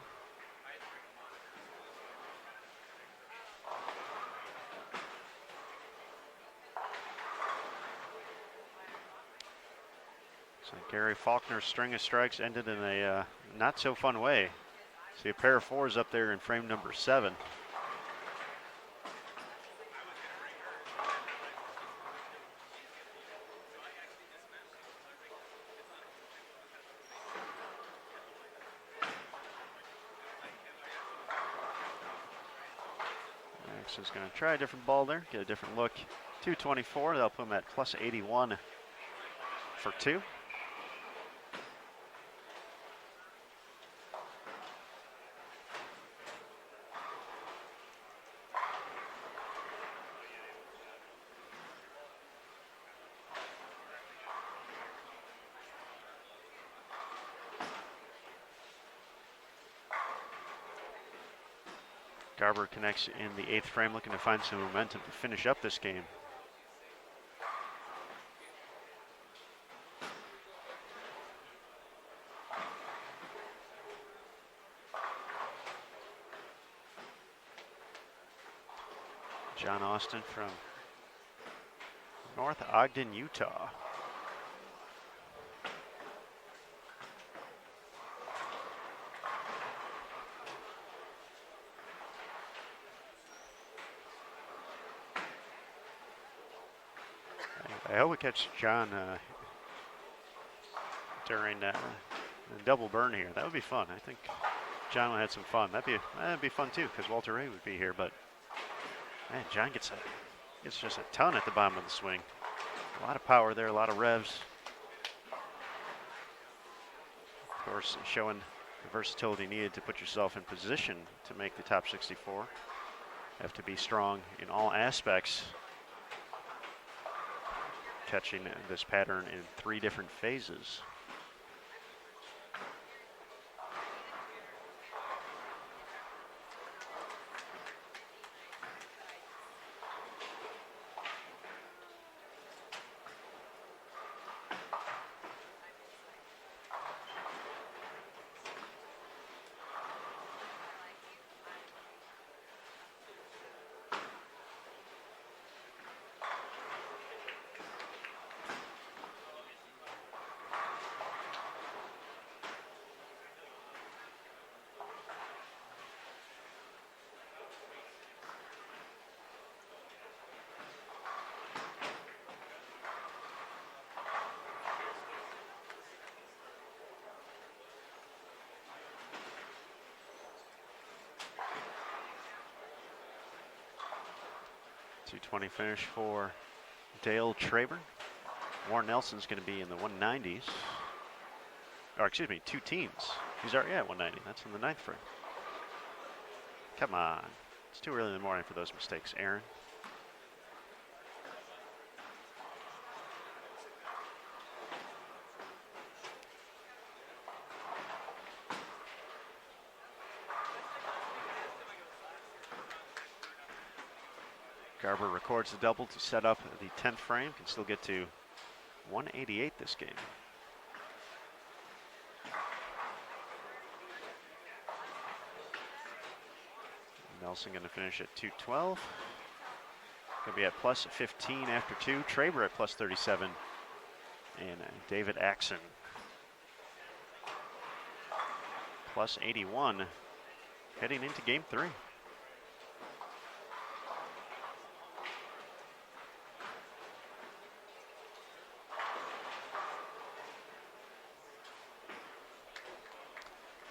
So Gary Faulkner's string of strikes ended in a not so fun way. See a pair of 4s up there in frame number 7. is going to try a different ball there, get a different look. 224, they'll put him at plus 81 for 2. Garber connects in the 8th frame, looking to find some momentum to finish up this game. John Austin from North Ogden, Utah. I hope we catch John during the double burn here. That would be fun. I think John had some fun. That'd be fun too, because Walter Ray would be here. But man, John gets just a ton at the bottom of the swing. A lot of power there, a lot of revs. Of course, showing the versatility needed to put yourself in position to make the top 64. You have to be strong in all aspects. Catching this pattern in 3 different phases. .220 finish for Dale Traber. Warren Nelson's going to be in the 190s. Or excuse me, 2 teens. He's already at 190. That's in the 9th frame. Come on. It's too early in the morning for those mistakes, Aaron. Garber records the double to set up the 10th frame. Can still get to 188 this game. Nelson going to finish at 212. Going to be at plus 15 after 2. Traber at plus 37. And David Axon plus 81 heading into game 3.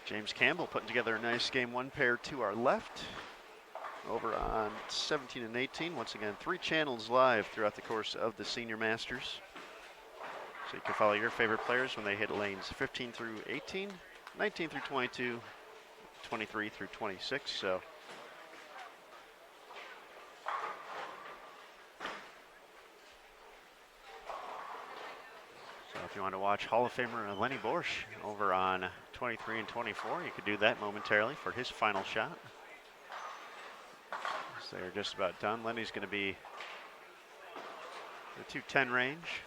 James Campbell putting together a nice game 1 pair to our left. Over on 17 and 18. Once again, 3 channels live throughout the course of the Senior Masters. So you can follow your favorite players when they hit lanes 15 through 18, 19 through 22, 23 through 26. So if you want to watch Hall of Famer Lenny Borsch over on 23 and 24, you could do that momentarily for his final shot. So they're just about done. Lenny's going to be the 210 range.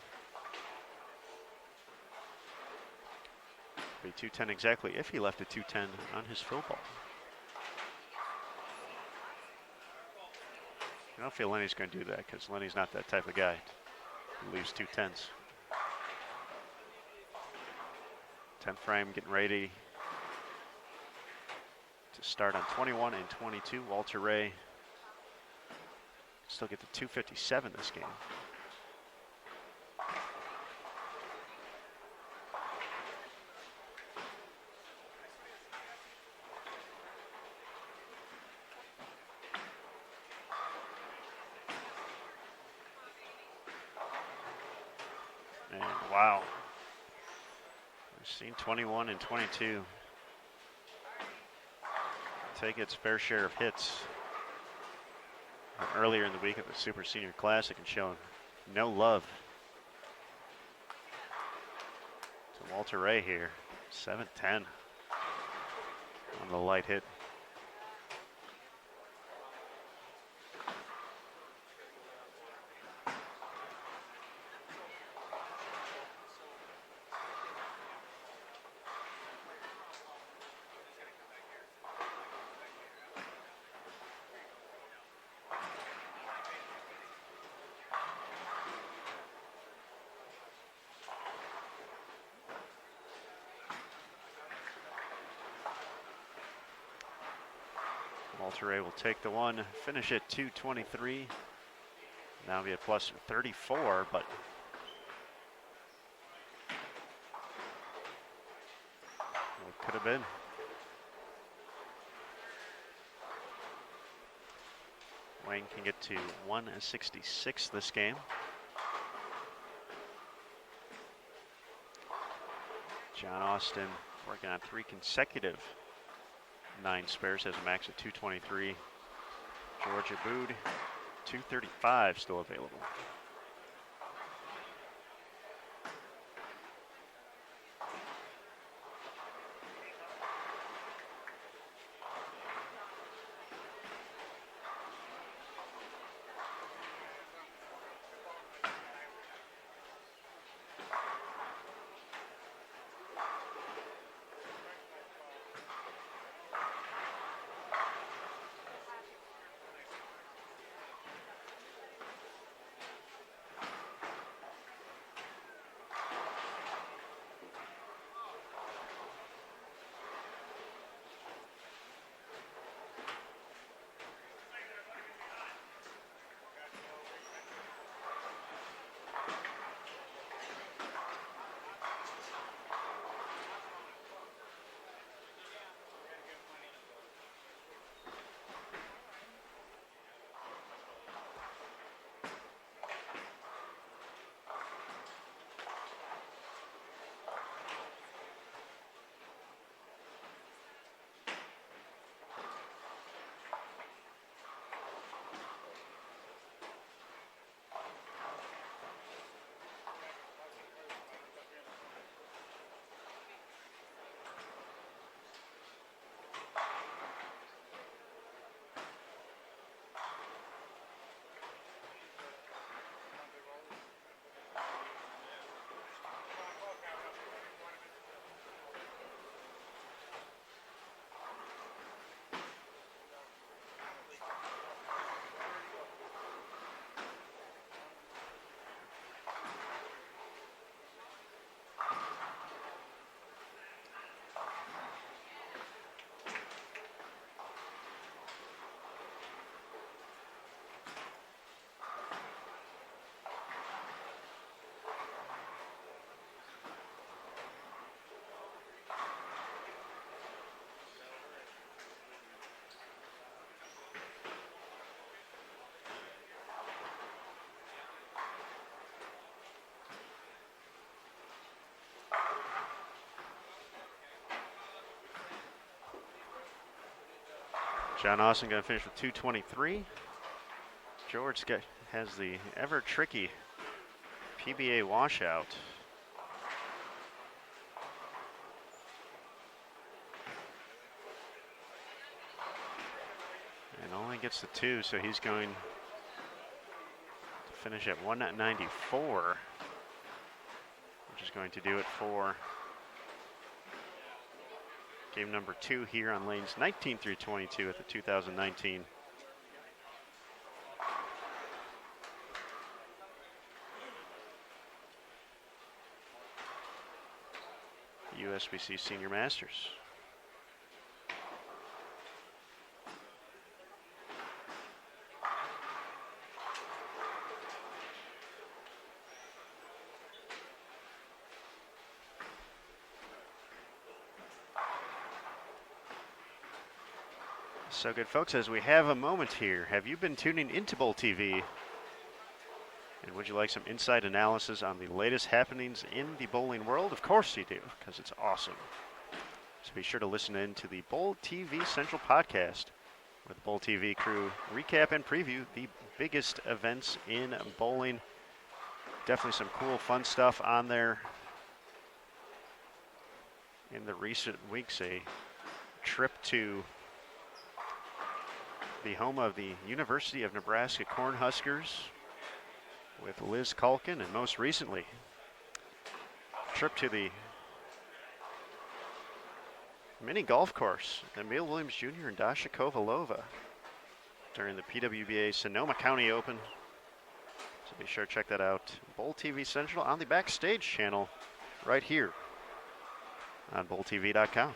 Be 210 exactly if he left a 210 on his fill ball. I don't feel Lenny's going to do that because Lenny's not that type of guy who leaves 210s. 10th frame getting ready to start on 21 and 22. Walter Ray still get to 257 this game. Wow. We've seen 21 and 22 take its fair share of hits earlier in the week at the Super Senior Classic and shown no love to Walter Ray here. 7-10 on the light hit. Walter Ray will take the one, finish at 223. Now be a plus 34, but what could have been. Wayne can get to 166 this game. John Austin working on 3 consecutive 9 spares, has a max of 223. George Abood, 235 still available. John Austin going to finish with 223. George has the ever tricky PBA washout. And only gets the 2, so he's going to finish at 194, which is going to do it for game number 2 here on lanes 19 through 22 at the 2019 USBC Senior Masters. So good, folks, as we have a moment here, have you been tuning into Bowl TV? And would you like some inside analysis on the latest happenings in the bowling world? Of course you do, because it's awesome. So be sure to listen in to the Bowl TV Central podcast, where the Bowl TV crew recap and preview the biggest events in bowling. Definitely some cool, fun stuff on there. In the recent weeks, a trip to the home of the University of Nebraska Cornhuskers with Liz Culkin, and most recently, a trip to the mini golf course, Emil Williams Jr. and Dasha Kovalova during the PWBA Sonoma County Open. So be sure to check that out. Bowl TV Central on the Backstage channel right here on bowltv.com.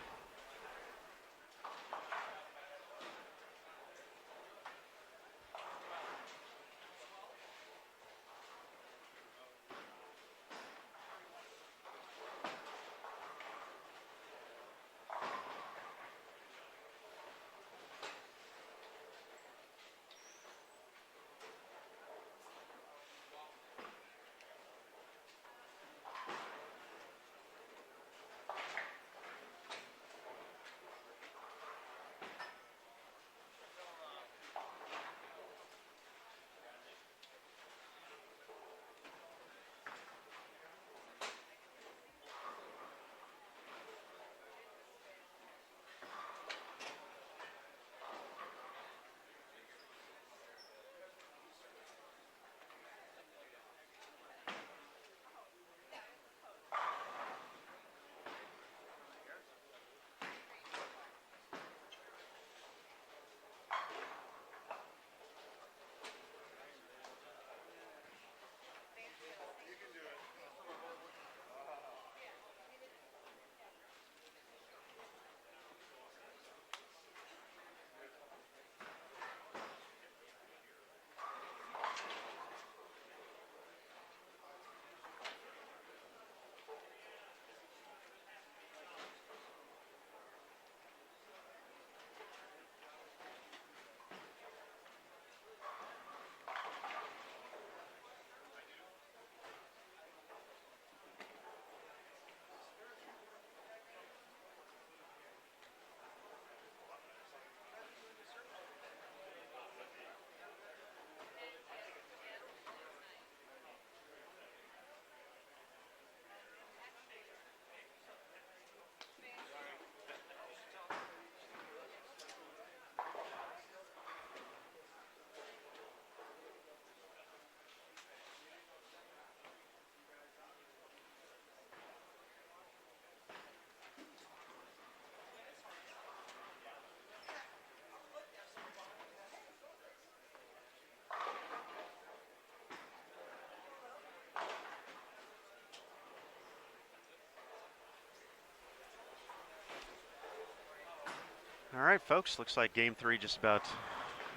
All right, folks, looks like game 3 just about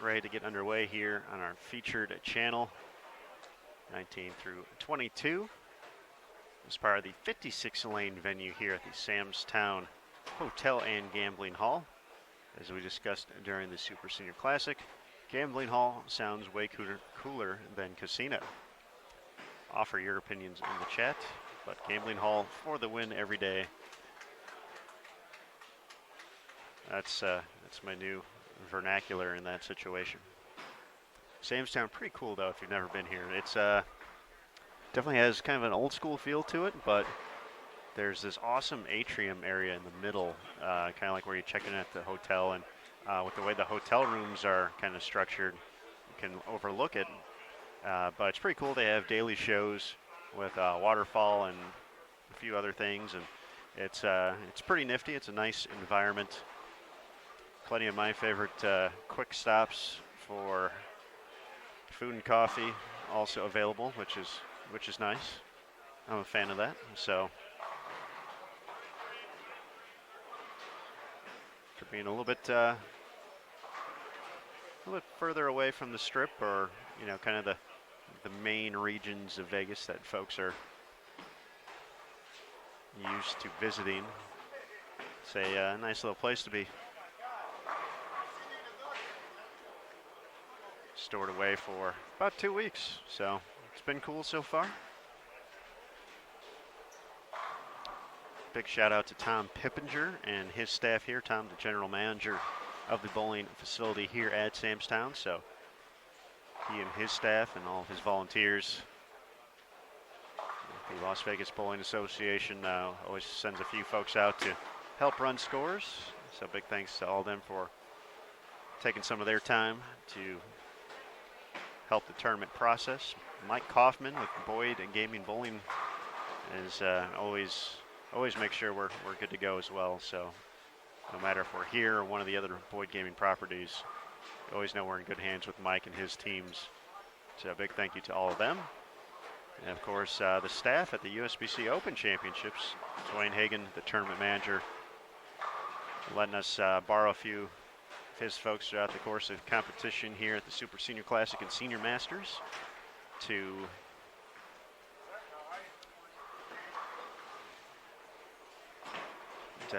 ready to get underway here on our featured channel, 19 through 22. As part of the 56-lane venue here at the Samstown Hotel and Gambling Hall. As we discussed during the Super Senior Classic, Gambling Hall sounds way cooler than Casino. Offer your opinions in the chat, but Gambling Hall for the win every day. That's my new vernacular in that situation. Samstown, pretty cool though if you've never been here. It's definitely has kind of an old school feel to it, but there's this awesome atrium area in the middle, kind of like where you check in at the hotel, and with the way the hotel rooms are kind of structured, you can overlook it. But it's pretty cool. They have daily shows with waterfall and a few other things, and it's pretty nifty. It's a nice environment. Plenty of my favorite quick stops for food and coffee also available, which is nice. I'm a fan of that. So for being a little bit further away from the Strip, or kind of the main regions of Vegas that folks are used to visiting, it's a nice little place to be. Stored away for about 2 weeks, so it's been cool so far. Big shout out to Tom Pippinger and his staff here. Tom, the general manager of the bowling facility here at Samstown. So he and his staff and all of his volunteers. The Las Vegas Bowling Association always sends a few folks out to help run scores. So big thanks to all of them for taking some of their time to help the tournament process. Mike Kaufman with Boyd and Gaming Bowling is always make sure we're good to go as well. So no matter if we're here or one of the other Boyd Gaming properties, you always know we're in good hands with Mike and his teams. So a big thank you to all of them. And of course, the staff at the USBC Open Championships. Dwayne Hagan, the tournament manager, letting us borrow a few of his folks throughout the course of competition here at the Super Senior Classic and Senior Masters to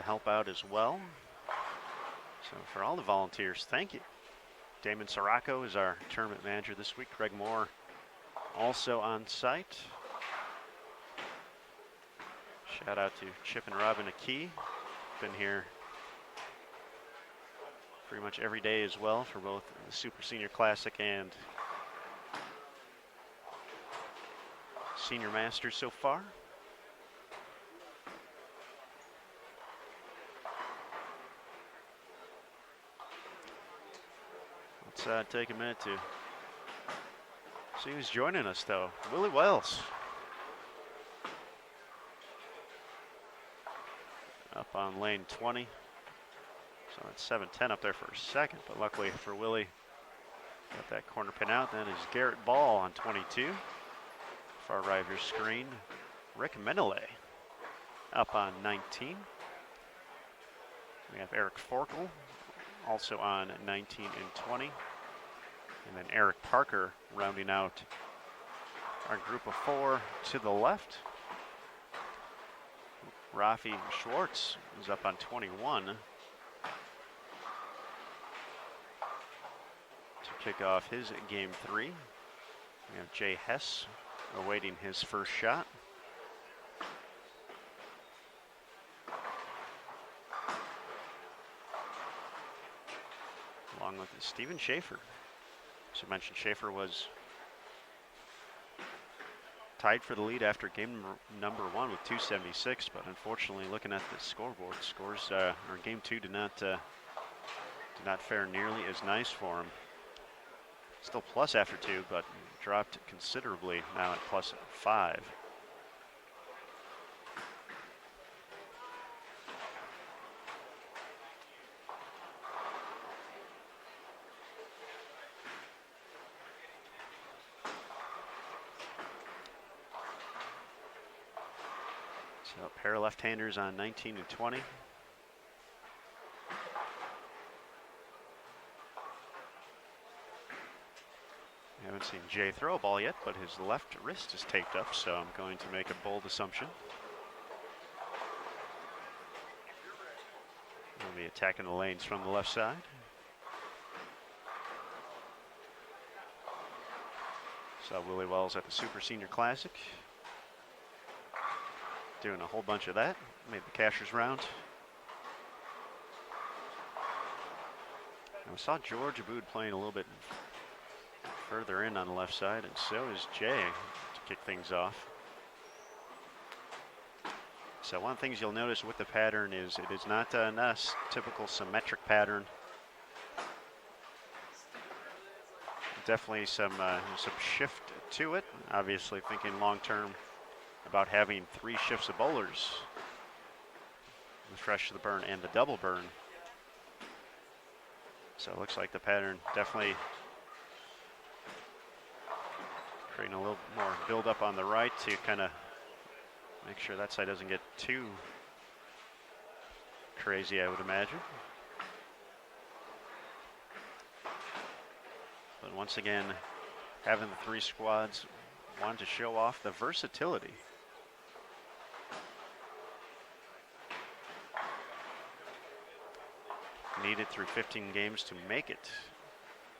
help out as well. So for all the volunteers, thank you. Damon Sirocco is our tournament manager this week. Greg Moore also on site. Shout out to Chip and Robin Akey. Been here pretty much every day as well for both the Super Senior Classic and Senior Masters so far. Let's take a minute to see who's joining us, though. Willie Wells. Up on lane 20. So that's 7-10 up there for a second, but luckily for Willie, got that corner pin out. Then is Garrett Ball on 22. Far right of your screen. Rick Menele up on 19. We have Eric Forkel also on 19 and 20. And then Eric Parker rounding out our group of four to the left. Rafi Schwartz is up on 21 to kick off his game 3. We have Jay Hess awaiting his first shot. Along with Steven Schaefer. As I mentioned, Schaefer was tied for the lead after game number 1 with 276, but unfortunately, looking at the scoreboard, scores or game 2 did not fare nearly as nice for him. Still plus after 2, but dropped considerably now at plus 5. So a pair of left-handers on 19 and 20. I haven't seen Jay throw a ball yet, but his left wrist is taped up, so I'm going to make a bold assumption. He'll be attacking the lanes from the left side. Saw Willie Wells at the Super Senior Classic. Doing a whole bunch of that. Made the cashier's round. And we saw George Abood playing a little bit further in on the left side, and so is Jay to kick things off. So one of the things you'll notice with the pattern is it is not a typical symmetric pattern. Definitely some shift to it. Obviously thinking long term about having 3 shifts of bowlers, the fresh to the burn and the double burn. So it looks like the pattern definitely creating a little more build up on the right to kind of make sure that side doesn't get too crazy, I would imagine. But once again, having the 3 squads wanted to show off the versatility. Needed through 15 games to make it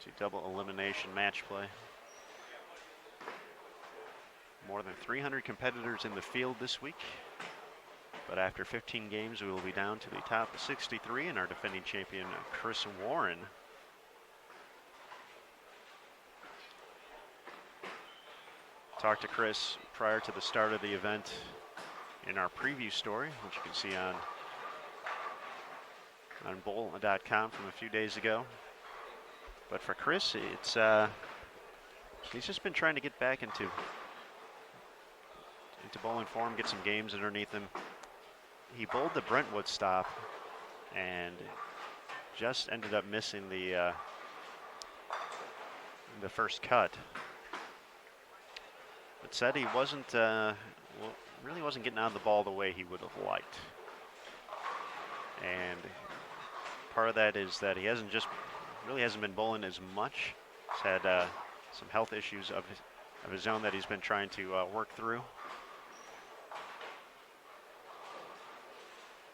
to double elimination match play. more than 300 competitors in the field this week. But after 15 games, we will be down to the top 63 and our defending champion, Chris Warren. Talked to Chris prior to the start of the event in our preview story, which you can see on bowl.com from a few days ago. But for Chris, it's he's just been trying to get back into bowling form, get some games underneath him. He bowled the Brentwood stop and just ended up missing the first cut. But said he wasn't really wasn't getting on the ball the way he would have liked. And part of that is that he really hasn't been bowling as much. He's had some health issues of his own that he's been trying to work through.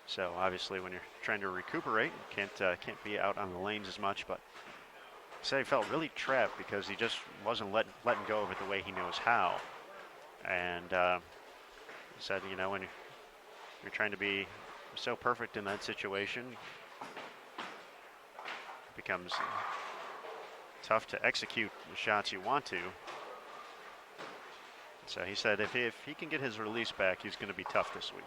So obviously, when you're trying to recuperate, you can't be out on the lanes as much. But he said he felt really trapped because he just wasn't letting go of it the way he knows how. And he said, you know, when you're trying to be so perfect in that situation, it becomes tough to execute the shots you want to. So he said if he can get his release back, he's going to be tough this week.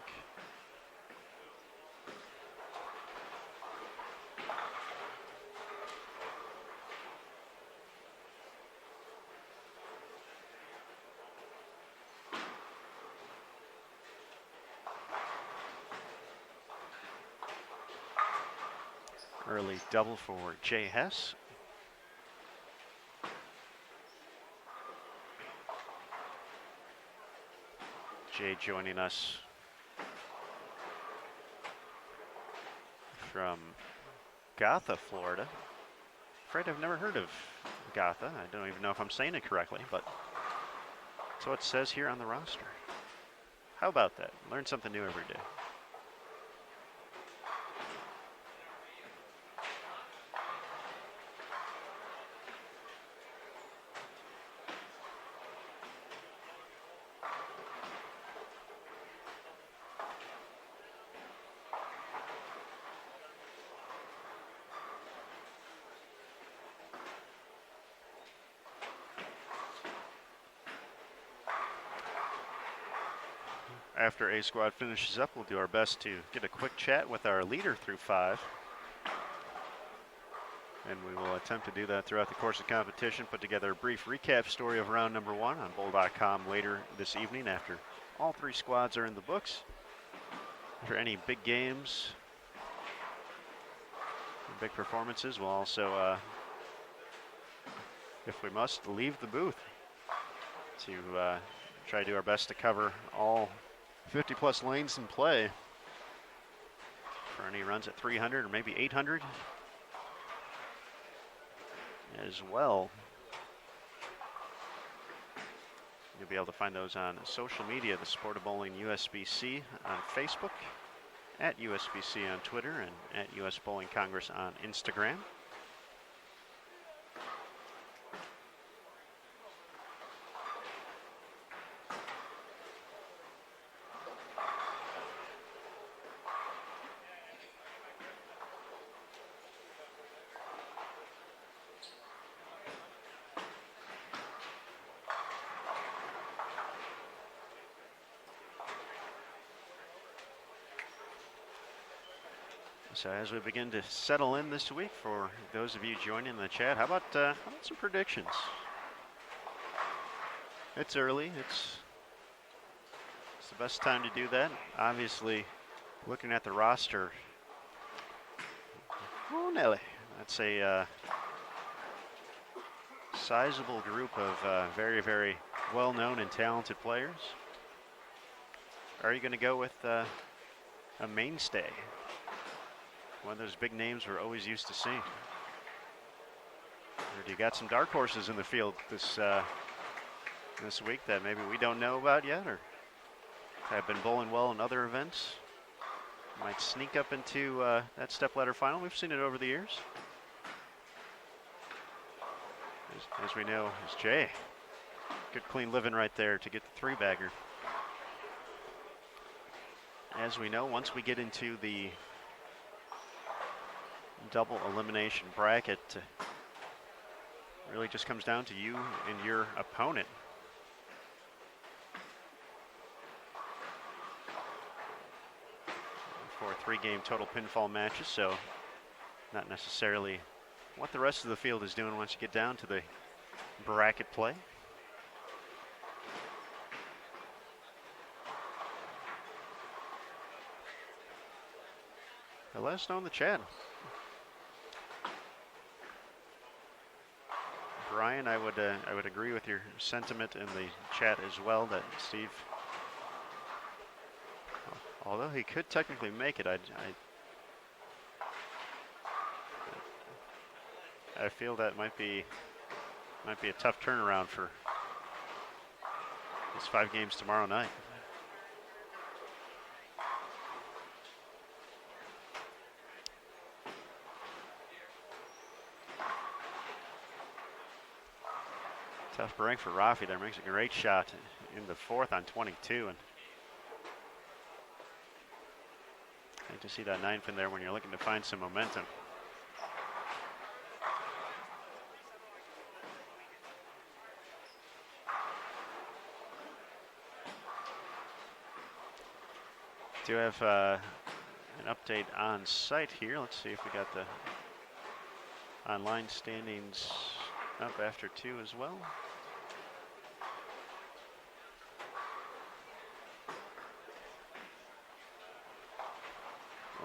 Early double for Jay Hess. Jay joining us from Gotha, Florida. Afraid I've never heard of Gotha. I don't even know if I'm saying it correctly, but that's what it says here on the roster. How about that? Learn something new every day. After A squad finishes up, we'll do our best to get a quick chat with our leader through 5. And we will attempt to do that throughout the course of competition. Put together a brief recap story of round number 1 on bowl.com later this evening after all 3 squads are in the books. For any big games, big performances, we'll also, if we must, leave the booth to try to do our best to cover all 50 plus lanes in play for any runs at 300 or maybe 800 as well. You'll be able to find those on social media, the Sport of Bowling USBC on Facebook, at USBC on Twitter, and at US Bowling Congress on Instagram. So as we begin to settle in this week, for those of you joining the chat, how about some predictions? It's early. It's the best time to do that. Obviously, looking at the roster, oh Nelly, that's a sizable group of very, very well-known and talented players. Are you going to go with a mainstay? One of those big names we're always used to seeing. Or do you got some dark horses in the field this week that maybe we don't know about yet, or have been bowling well in other events? Might sneak up into that stepladder final. We've seen it over the years. As we know, as Jay Good clean living right there to get the three-bagger. As we know, once we get into the double elimination bracket, it really just comes down to you and your opponent. For 3-game total pinfall matches, so not necessarily what the rest of the field is doing once you get down to the bracket play. But let us know in the chat. Brian, I would agree with your sentiment in the chat as well that Steve, although he could technically make it, I feel that might be a tough turnaround for his 5 games tomorrow night. Tough break for Rafi there. Makes a great shot in the 4th on 22. And I hate to see that 9 pin there when you're looking to find some momentum. Do have an update on site here. Let's see if we got the online standings up after 2 as well.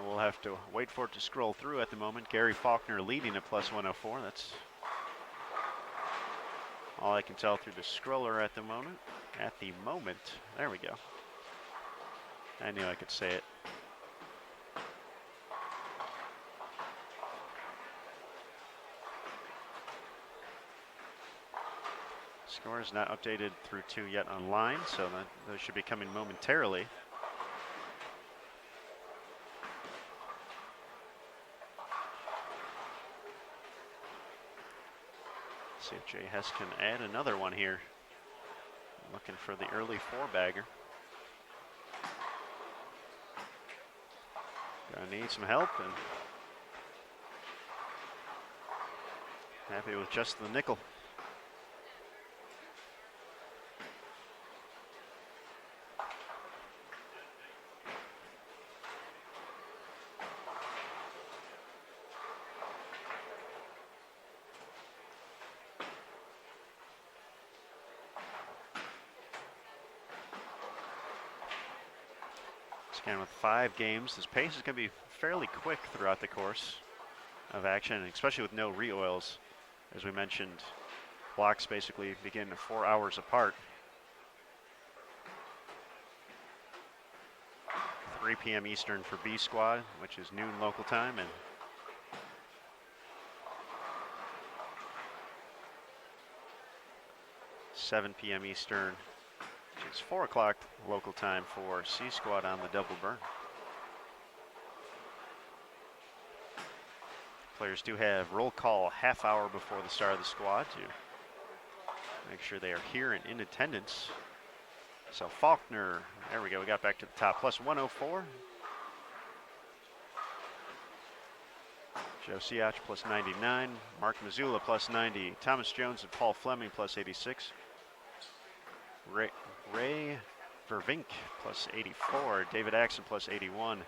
We'll have to wait for it to scroll through at the moment. Gary Faulkner leading at plus 104. That's all I can tell through the scroller at the moment. There we go. I knew I could say it. Score is not updated through 2 yet online, so those should be coming momentarily. See if Jay Hess can add another one here. Looking for the early 4-bagger. Gonna need some help, and happy with just the nickel. Again, with 5 games, this pace is going to be fairly quick throughout the course of action, especially with no re-oils. As we mentioned, blocks basically begin 4 hours apart. 3 p.m. Eastern for B squad, which is noon local time, and 7 p.m. Eastern, which is 4 o'clock local time for C squad on the double burn. Players do have roll call half hour before the start of the squad to make sure they are here and in attendance. So Faulkner, there we go, we got back to the top, plus 104. Joe Siach plus 99, Mark Missoula plus 90, Thomas Jones and Paul Fleming plus 86. Ray Vervink plus 84, David Axon plus 81,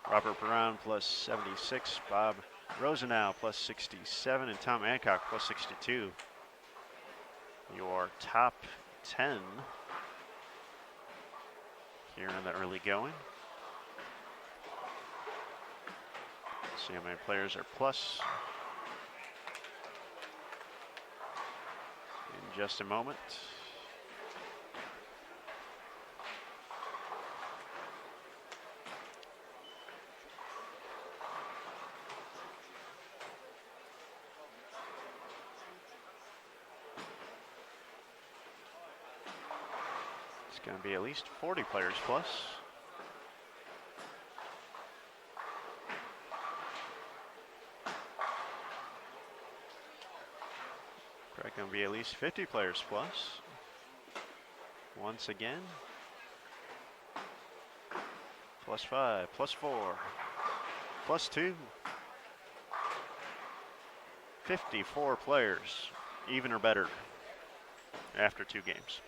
Robert Brown plus 76, Bob Rosenau plus 67, and Tom Adcock plus 62. Your top 10 here in the early going. Let's see how many players are plus in just a moment. It's going to be at least 40 players plus. Probably going to be at least 50 players plus. once again. +5, +4, +2. 54 players, even or better, after 2 games.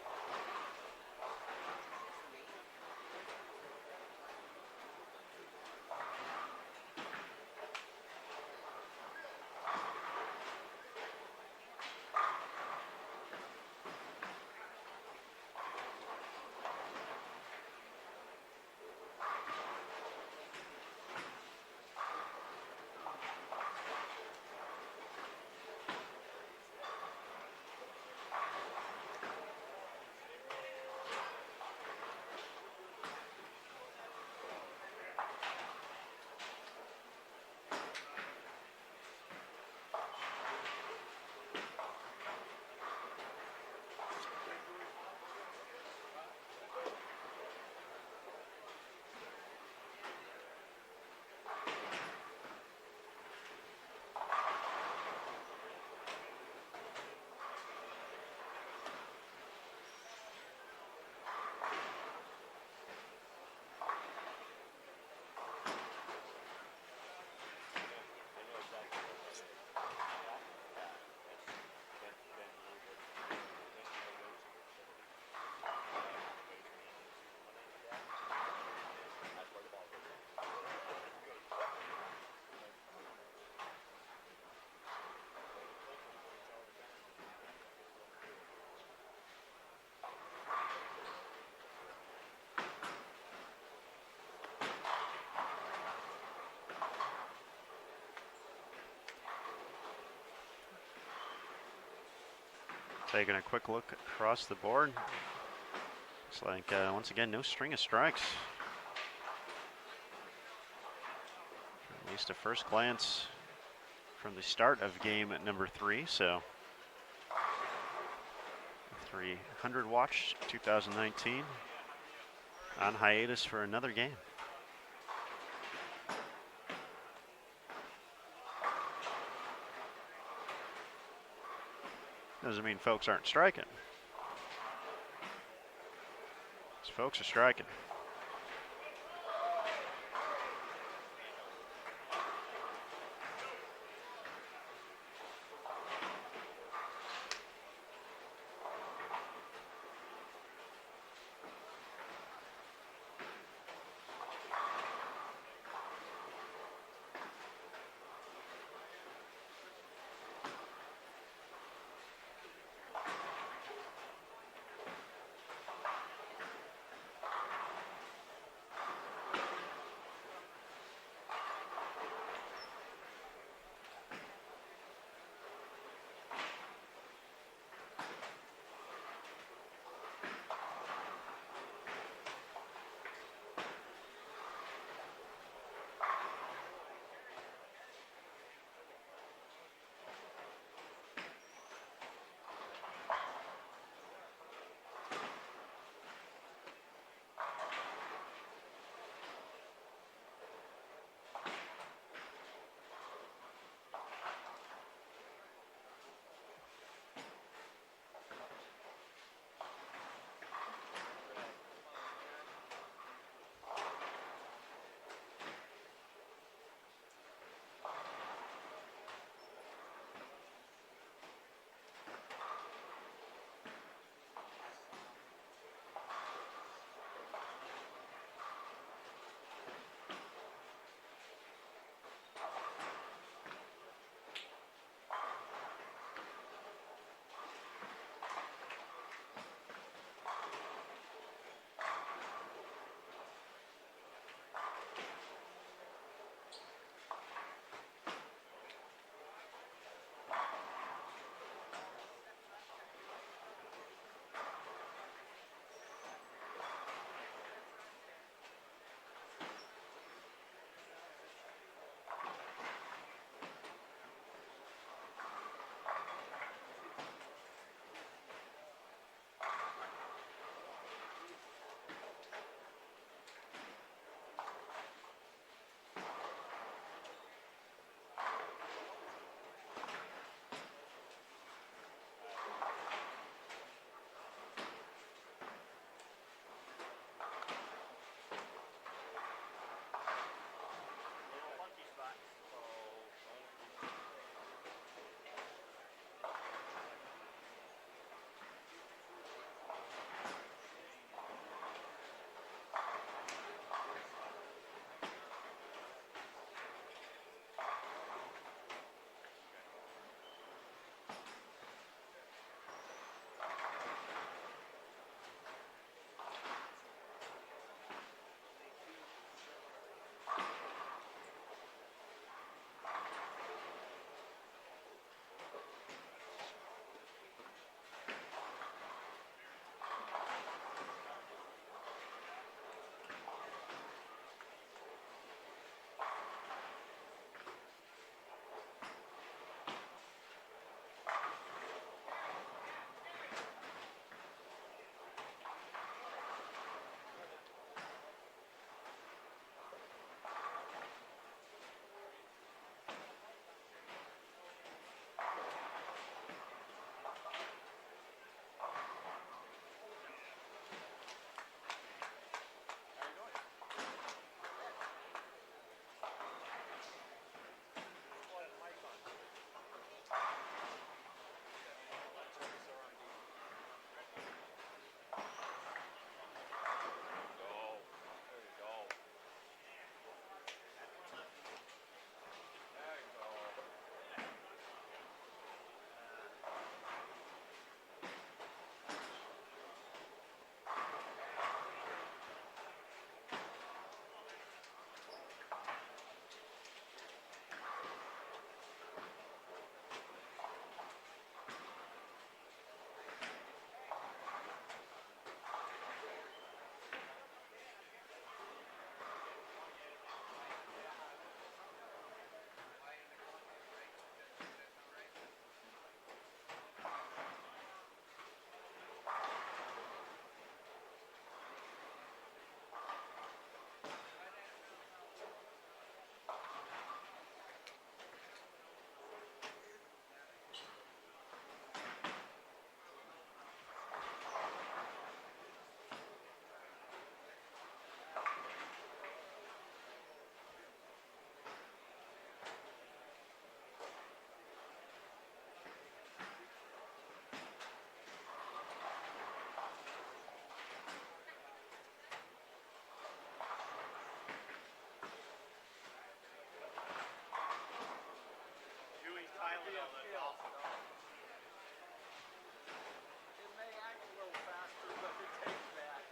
Taking a quick look across the board. Looks like, once again, no string of strikes. At least a first glance from the start of game number 3. So 300 watch 2019 on hiatus for another game. Doesn't mean folks aren't striking. These folks are striking. may act a little faster, but it takes that.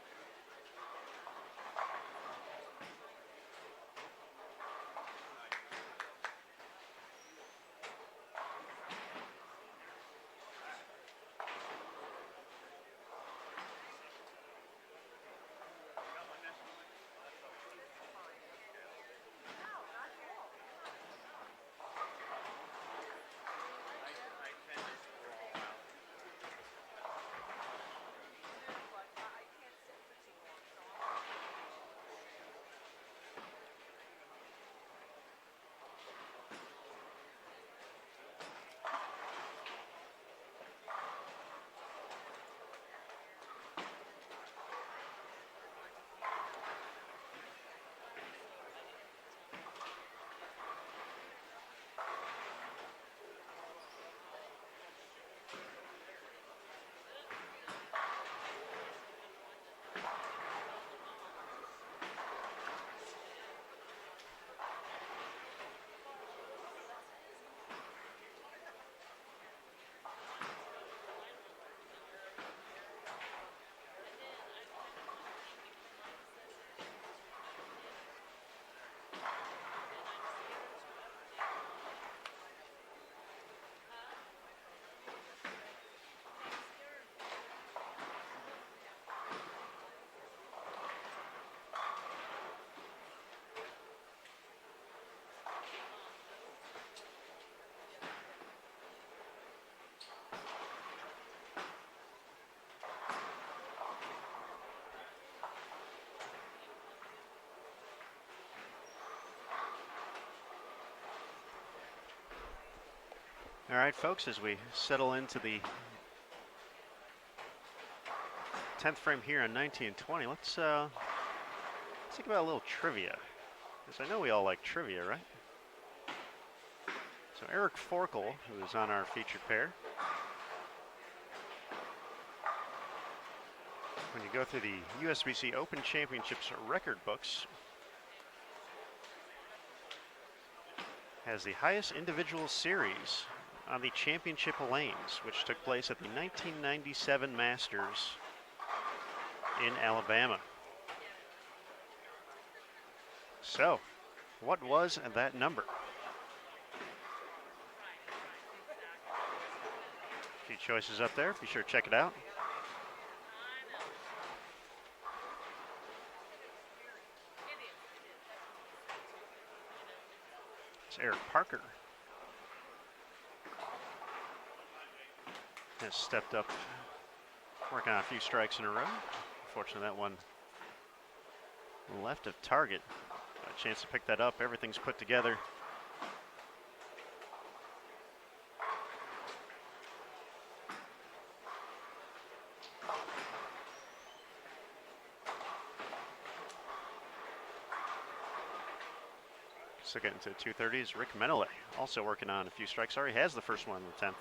All right, folks, as we settle into the 10th frame here on 19 and 20, let's think about a little trivia, because I know we all like trivia, right? So Eric Forkel, who is on our featured pair, when you go through the USBC Open Championships record books, has the highest individual series on the championship lanes, which took place at the 1997 Masters in Alabama. So, what was that number? A few choices up there. Be sure to check it out. It's Eric Parker. Has stepped up, working on a few strikes in a row. Unfortunately, that one left of target. A chance to pick that up. Everything's put together. So getting to 230s, Rick Menele, also working on a few strikes. Already has the first one in the 10th.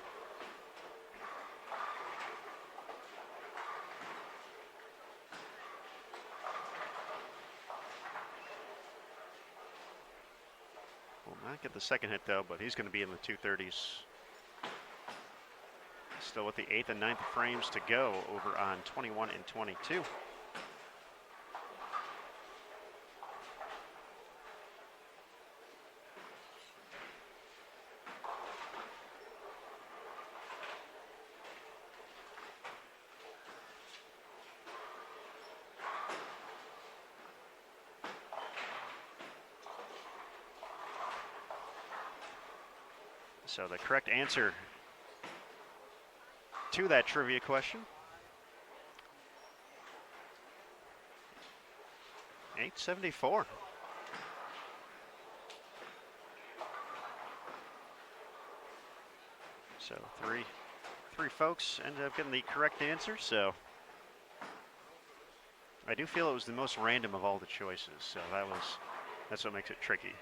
Will not get the second hit though, but he's going to be in the 230s. Still with the 8th and 9th frames to go over on 21 and 22. So the correct answer to that trivia question, 874. So three folks ended up getting the correct answer. So I do feel it was the most random of all the choices. So that's what makes it tricky.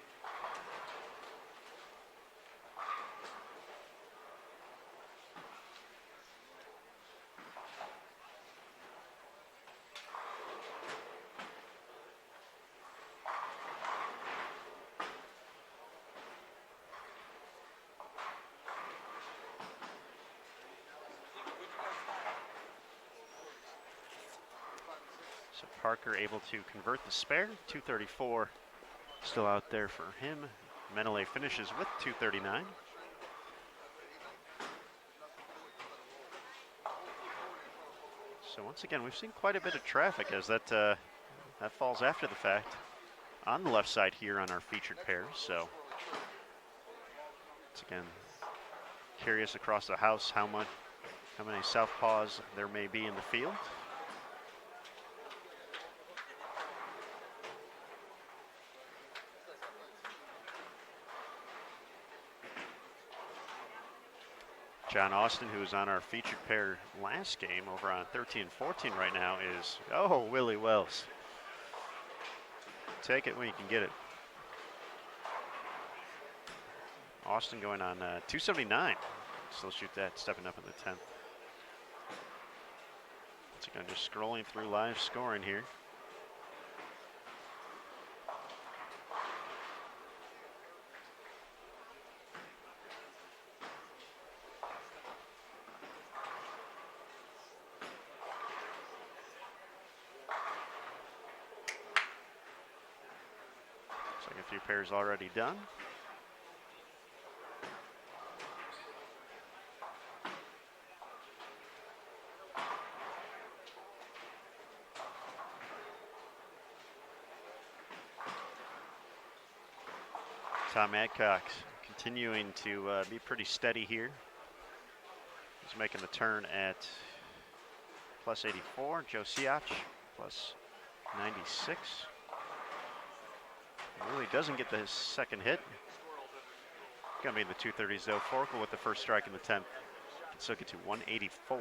So Parker able to convert the spare. 234 still out there for him. Menele finishes with 239. So once again, we've seen quite a bit of traffic as that falls after the fact on the left side here on our featured pairs. So once again, curious across the house how many southpaws there may be in the field. John Austin, who was on our featured pair last game over on 13-14 right now, is, oh, Willie Wells. Take it when you can get it. Austin going on 279. Still shoot that, stepping up in the 10th. Once again, just scrolling through live scoring here. Looks like a few pairs already done. Tom Adcox continuing to be pretty steady here. He's making the turn at plus 84. Joe Siach plus 96. Really doesn't get the second hit. Gonna be in the 230s though. Forkel with the first strike in the 10th. Can still get to 184.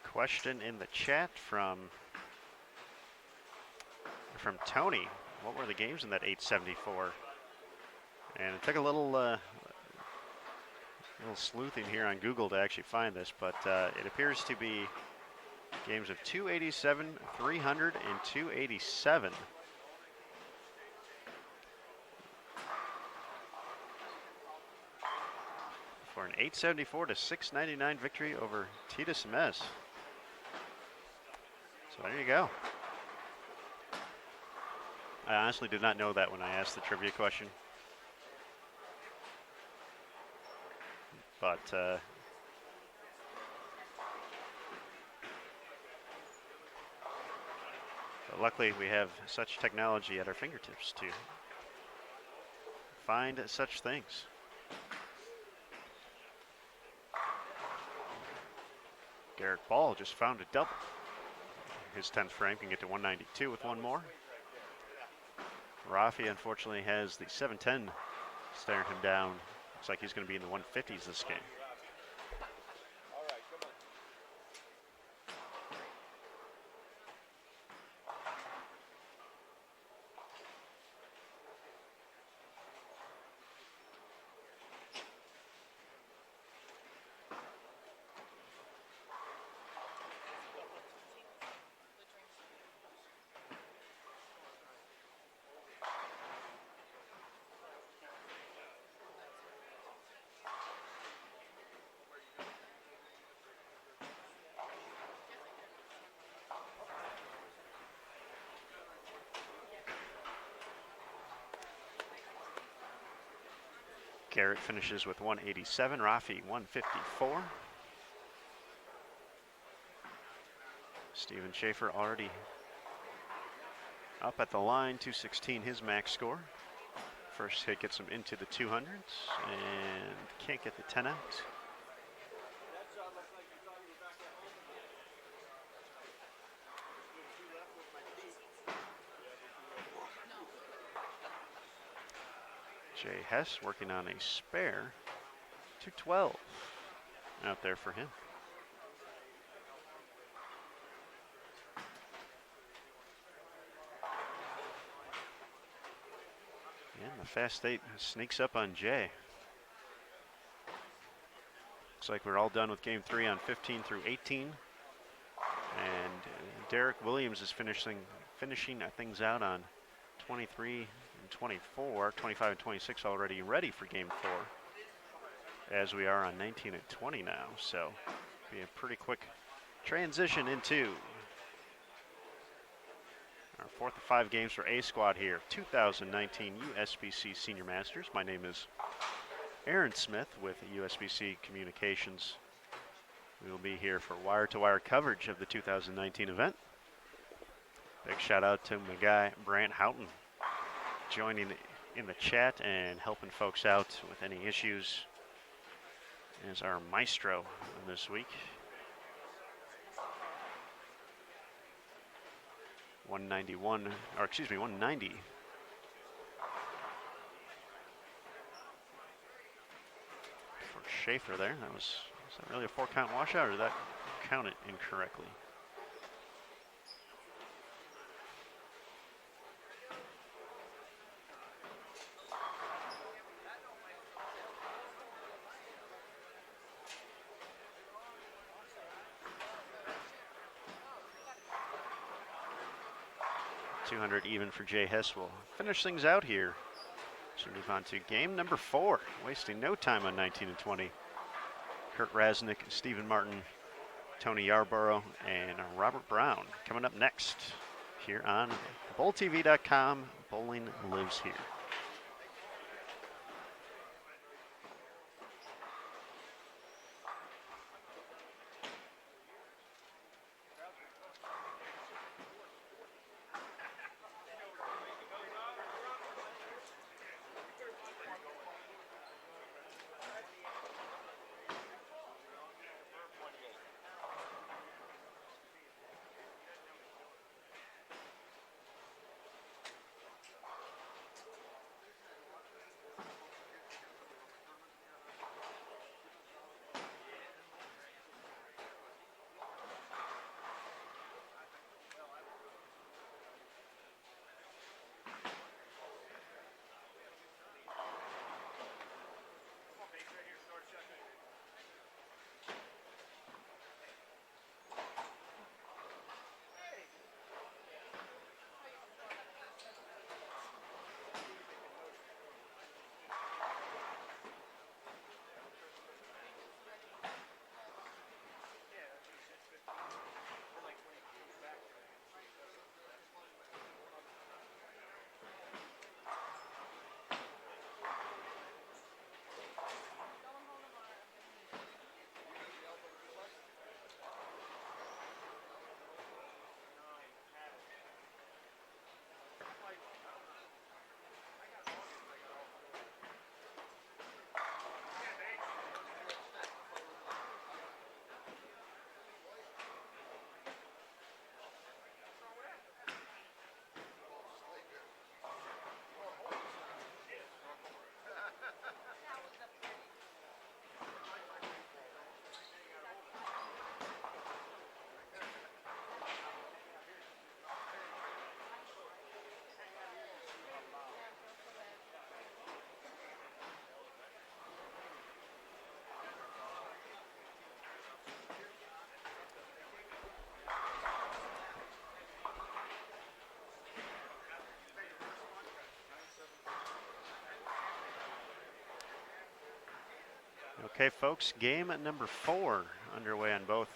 Question in the chat from Tony. What were the games in that 874? And it took a little sleuthing here on Google to actually find this, but it appears to be games of 287, 300, and 287. For an 874 to 699 victory over Titus Mes. So there you go. I honestly did not know that when I asked the trivia question. But luckily we have such technology at our fingertips to find such things. Garrett Ball just found a double. His 10th frame can get to 192 with one more. Rafi unfortunately has the 710 staring him down. Looks like he's going to be in the 150s this game. Garrett finishes with 187, Rafi 154. Steven Schaefer already up at the line, 216 his max score. First hit gets him into the 200s and can't get the 10 out. Jay Hess working on a spare, 212 out there for him. And the fast 8 sneaks up on Jay. Looks like we're all done with game 3 on 15 through 18. And Derek Williams is finishing things out on 23 and 24, 25 and 26 already ready for game 4. As we are on 19 and 20 now. So be a pretty quick transition into our 4th of 5 games for A Squad here, 2019 USBC Senior Masters. My name is Aaron Smith with USBC Communications. We will be here for wire-to-wire coverage of the 2019 event. Big shout out to my guy Brant Houghton joining in the chat and helping folks out with any issues as our maestro this week. 190 for Schaefer there. Was that really a 4-count washout, or did that count it incorrectly? .200 even for Jay Hess will finish things out here. So move on to game number 4, wasting no time on 19 and 20. Kurt Rasnick, Stephen Martin, Tony Yarborough, and Robert Brown coming up next here on BowlTV.com. Bowling lives here. Okay, folks, game number 4 underway on both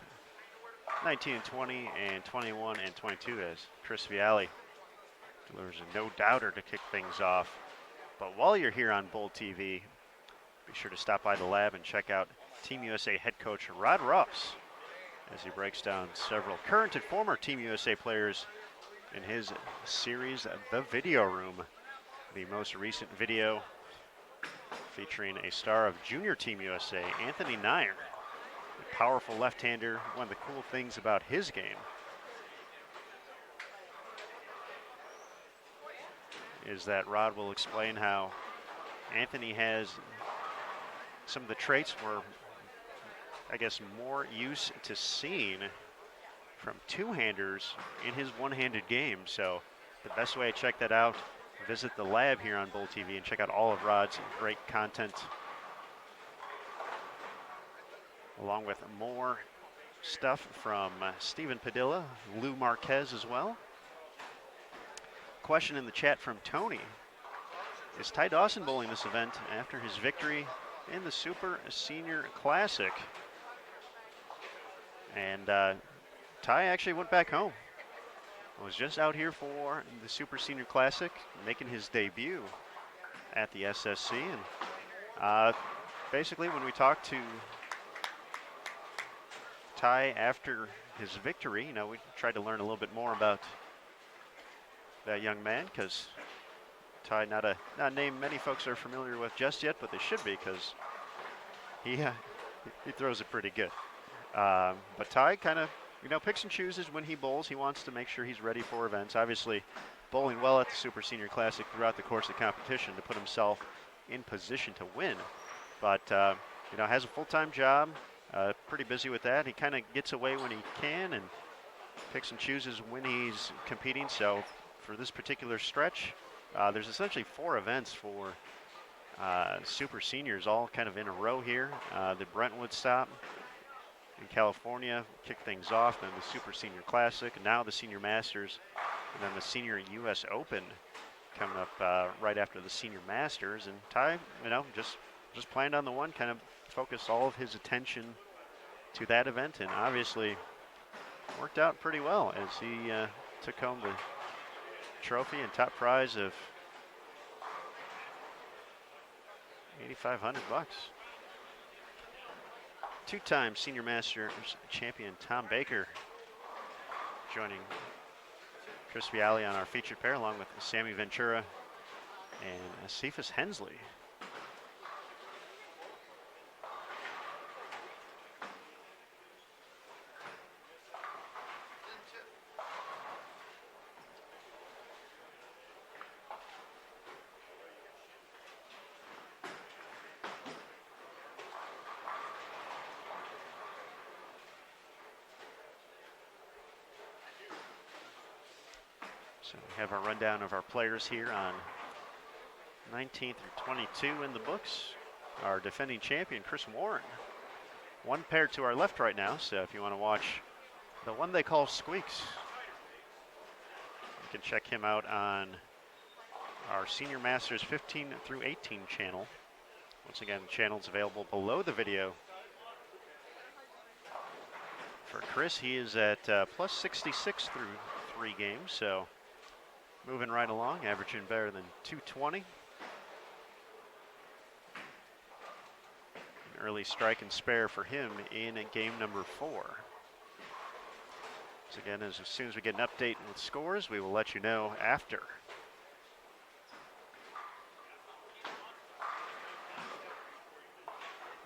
19 and 20 and 21 and 22 as Chris Vialli delivers a no-doubter to kick things off. But while you're here on Bowl TV, Be sure to stop by the lab and check out Team USA head coach Rod Ross as he breaks down several current and former Team USA players in his series, The Video Room. The most recent video featuring a star of Junior Team USA, Anthony Nair, a powerful left-hander. One of the cool things about his game is that Rod will explain how Anthony has some of the traits we're, I guess, more used to seeing from two-handers in his one-handed game. So the best way to check that out, visit the lab here on Bull TV and check out all of Rod's great content, along with more stuff from Steven Padilla, Lou Marquez as well. Question in the chat from Tony. Is Ty Dawson bowling this event after his victory in the Super Senior Classic? And Ty actually went back home. Was just out here for the Super Senior Classic, making his debut at the SSC. And basically, when we talked to Ty after his victory, you know, we tried to learn a little bit more about that young man, because Ty, not a name many folks are familiar with just yet, but they should be, because he throws it pretty good. But Ty kind of, you know, picks and chooses when he bowls. He wants to make sure he's ready for events. Obviously, bowling well at the Super Senior Classic throughout the course of the competition to put himself in position to win. But, you know, has a full-time job, pretty busy with that. He kind of gets away when he can and picks and chooses when he's competing. So for this particular stretch, there's essentially 4 events for Super Seniors, all kind of in a row here. The Brentwood stop in California kicked things off, then the Super Senior Classic, and now the Senior Masters, and then the Senior US Open coming up right after the Senior Masters. And Ty, you know, just planned on the one, kind of focused all of his attention to that event, and obviously worked out pretty well as he took home the trophy and top prize of $8,500. Two-time Senior Masters champion Tom Baker joining Chris Viale on our featured pair, along with Sammy Ventura and Cephas Hensley. So we have our rundown of our players here on 19th through 22 in the books. Our defending champion, Chris Warren. One pair to our left right now, so if you want to watch the one they call Squeaks, you can check him out on our Senior Masters 15 through 18 channel. Once again, the channel's available below the video. For Chris, he is at plus 66 through 3 games, so moving right along, averaging better than 220. An early strike and spare for him in game number 4. So again, as soon as we get an update with scores, we will let you know after.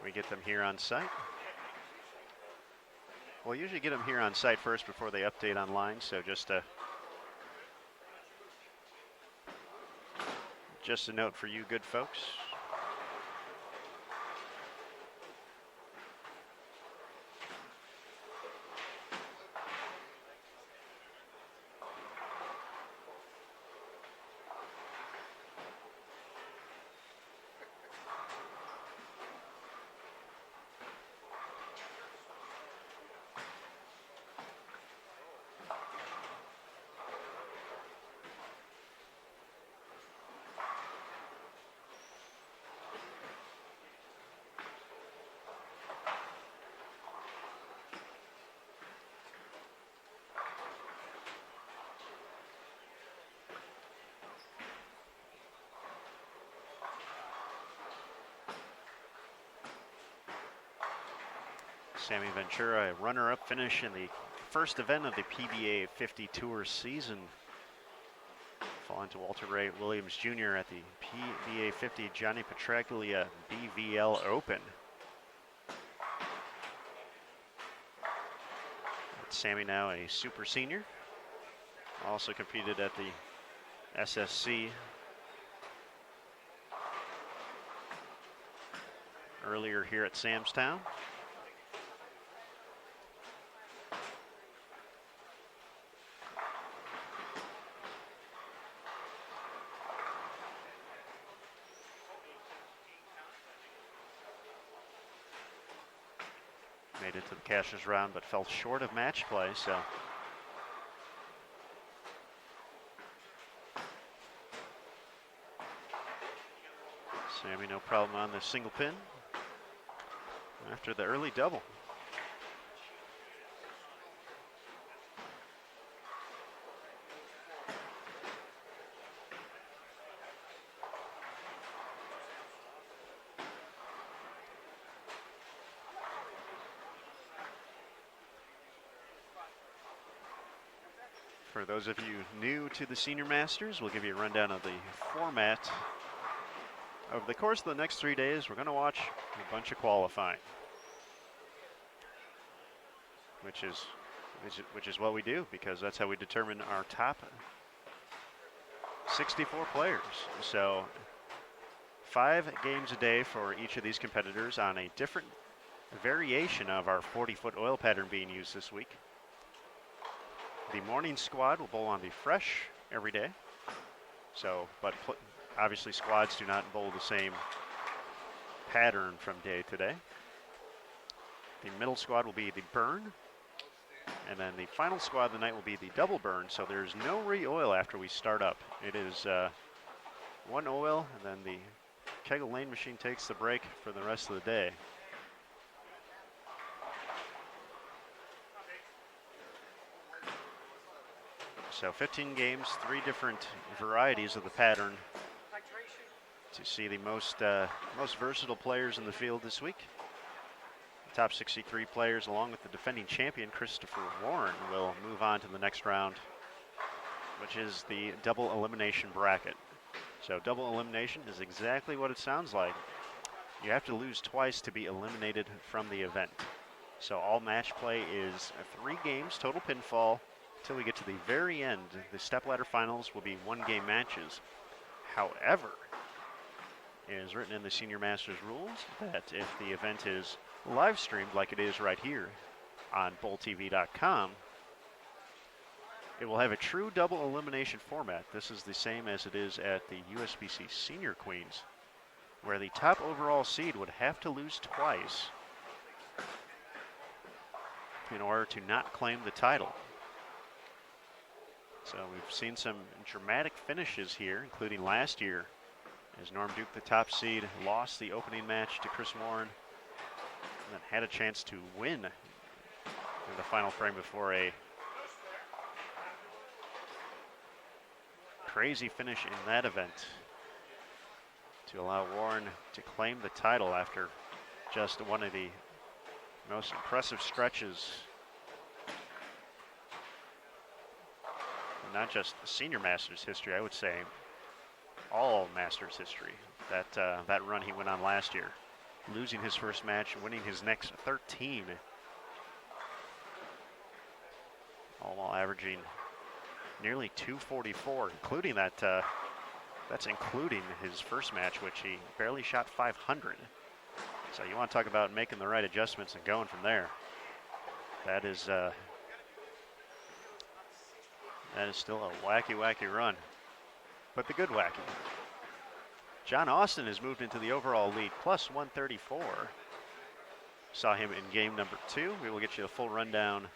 We get them here on site. We'll usually get them here on site first before they update online, so just a note for you good folks. Sammy Ventura, a runner-up finish in the first event of the PBA 50 Tour season. Falling to Walter Ray Williams Jr. at the PBA 50 Johnny Petraglia BVL Open. Sammy now a super senior. Also competed at the SSC earlier here at Samstown. Made it to the Cashers round, but fell short of match play, so. Sammy no problem on the single pin after the early double. For those of you new to the Senior Masters, we'll give you a rundown of the format. Over the course of the next 3 days, we're going to watch a bunch of qualifying, which is what we do, because that's how we determine our top 64 players. So 5 games a day for each of these competitors on a different variation of our 40-foot oil pattern being used this week. The morning squad will bowl on the fresh every day. So, but obviously squads do not bowl the same pattern from day to day. The middle squad will be the burn. And then the final squad of the night will be the double burn. So there's no re-oil after we start up. It is 1 oil, and then the Kegel lane machine takes the break for the rest of the day. So 15 games, 3 different varieties of the pattern to see the most versatile players in the field this week. The top 63 players, along with the defending champion Christopher Warren, will move on to the next round, which is the double elimination bracket. So double elimination is exactly what it sounds like. You have to lose twice to be eliminated from the event. So all match play is 3 games, total pinfall, until we get to the very end. The stepladder finals will be 1-game matches. However, it is written in the Senior Masters rules that if the event is live streamed like it is right here on bowltv.com, it will have a true double elimination format. This is the same as it is at the USBC Senior Queens, where the top overall seed would have to lose twice in order to not claim the title. So we've seen some dramatic finishes here, including last year, as Norm Duke, the top seed, lost the opening match to Chris Warren, and then had a chance to win in the final frame before a crazy finish in that event to allow Warren to claim the title after just one of the most impressive stretches, not just Senior Masters history, I would say all Masters history. That run he went on last year, losing his first match, winning his next 13, all while averaging nearly 244, including that. That's including his first match, which he barely shot 500. So you want to talk about making the right adjustments and going from there. That is still a wacky run, but the good wacky. John Austin has moved into the overall lead, plus 134. Saw him in game number 2. We will get you a full rundown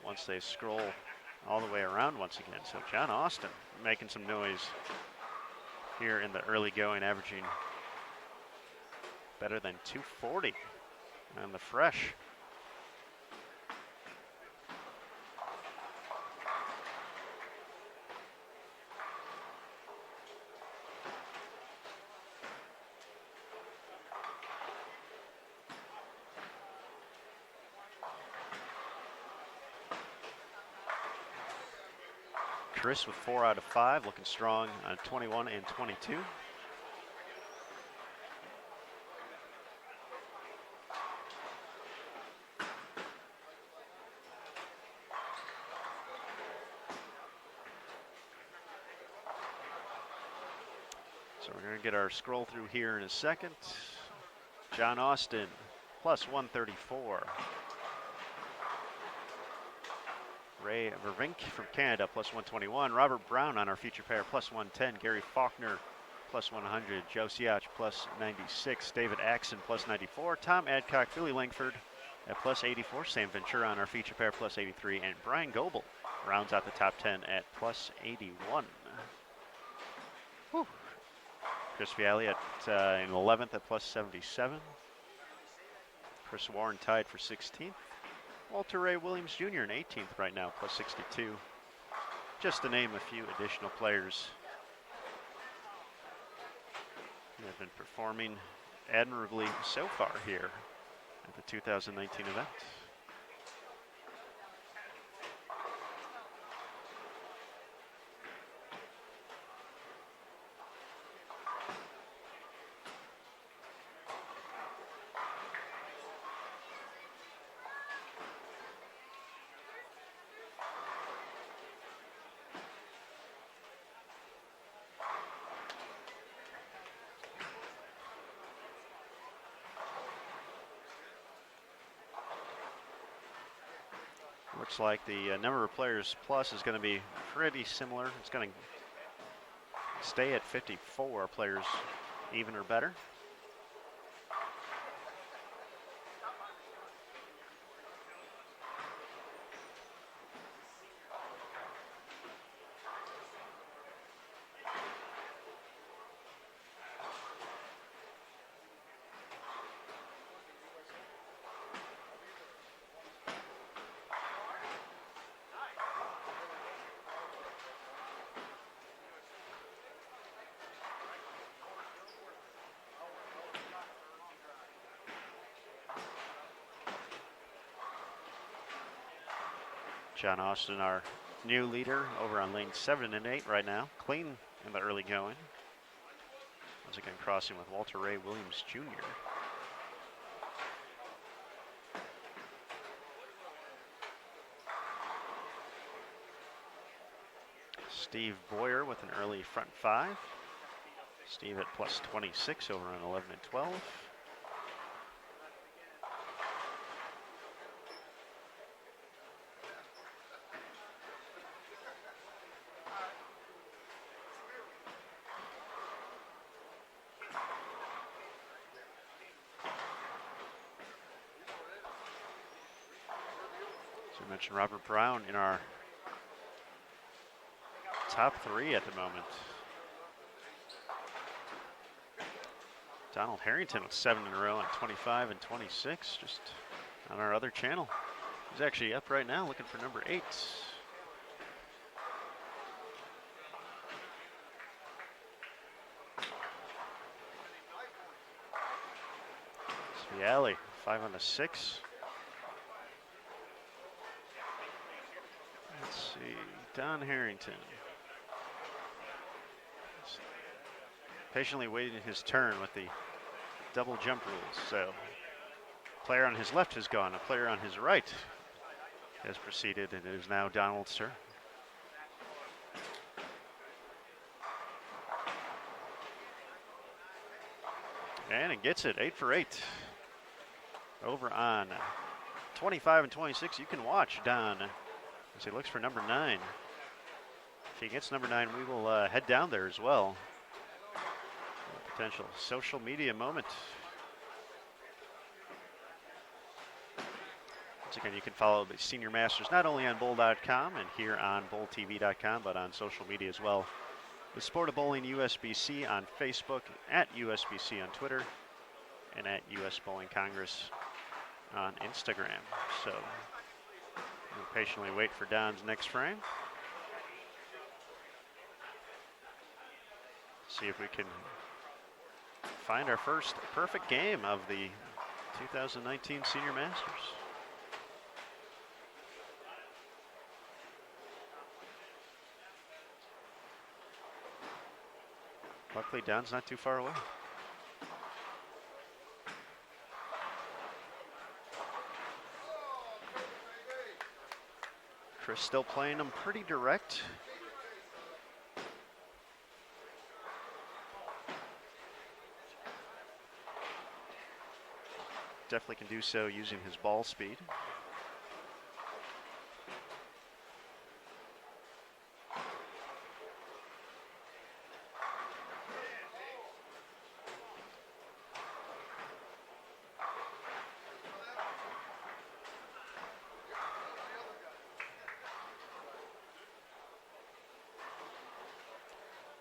once they scroll all the way around once again. So John Austin making some noise here in the early going, averaging better than 240 on the fresh. Chris with 4 out of 5, looking strong on 21 and 22. So we're going to get our scroll through here in a second. John Austin, plus 134. Ray Vervink from Canada, plus 121. Robert Brown on our feature pair, plus 110. Gary Faulkner, plus 100. Joe Siach, plus 96. David Axon, plus 94. Tom Adcock, Billy Langford at plus 84. Sam Ventura on our feature pair, plus 83. And Brian Goebel rounds out the top 10 at plus 81. Whew. Chris Vialli at in 11th at plus 77. Chris Warren tied for 16th. Walter Ray Williams Jr. in 18th right now, plus 62. Just to name a few additional players who have been performing admirably so far here at the 2019 event. Looks like the number of players plus is going to be pretty similar. It's going to stay at 54 players, even or better. John Austin, our new leader, over on lane 7 and 8 right now. Clean in the early going. Once again, crossing with Walter Ray Williams Jr. Steve Boyer with an early front 5. Steve at plus 26 over on 11 and 12. So we mentioned Robert Brown in our top 3 at the moment. Donald Harrington with 7 in a row on 25 and 26, just on our other channel. He's actually up right now looking for number 8. Vialli, 5 on the 6. Let's see, Don Harrington. Patiently waiting his turn with the double jump rules. So, player on his left has gone. A player on his right has proceeded, and it is now Donald's turn. And it gets it, 8 for 8. Over on 25 and 26, you can watch Don as he looks for number 9. If he gets number 9, we will head down there as well. A potential social media moment. Once again, you can follow the Senior Masters not only on bowl.com and here on bowltv.com, but on social media as well. The Sport of Bowling USBC on Facebook, at USBC on Twitter, and at US Bowling Congress on Instagram. So we'll patiently wait for Don's next frame. See if we can find our first perfect game of the 2019 Senior Masters. Luckily, Don's not too far away. Chris still playing him pretty direct. Definitely can do so using his ball speed.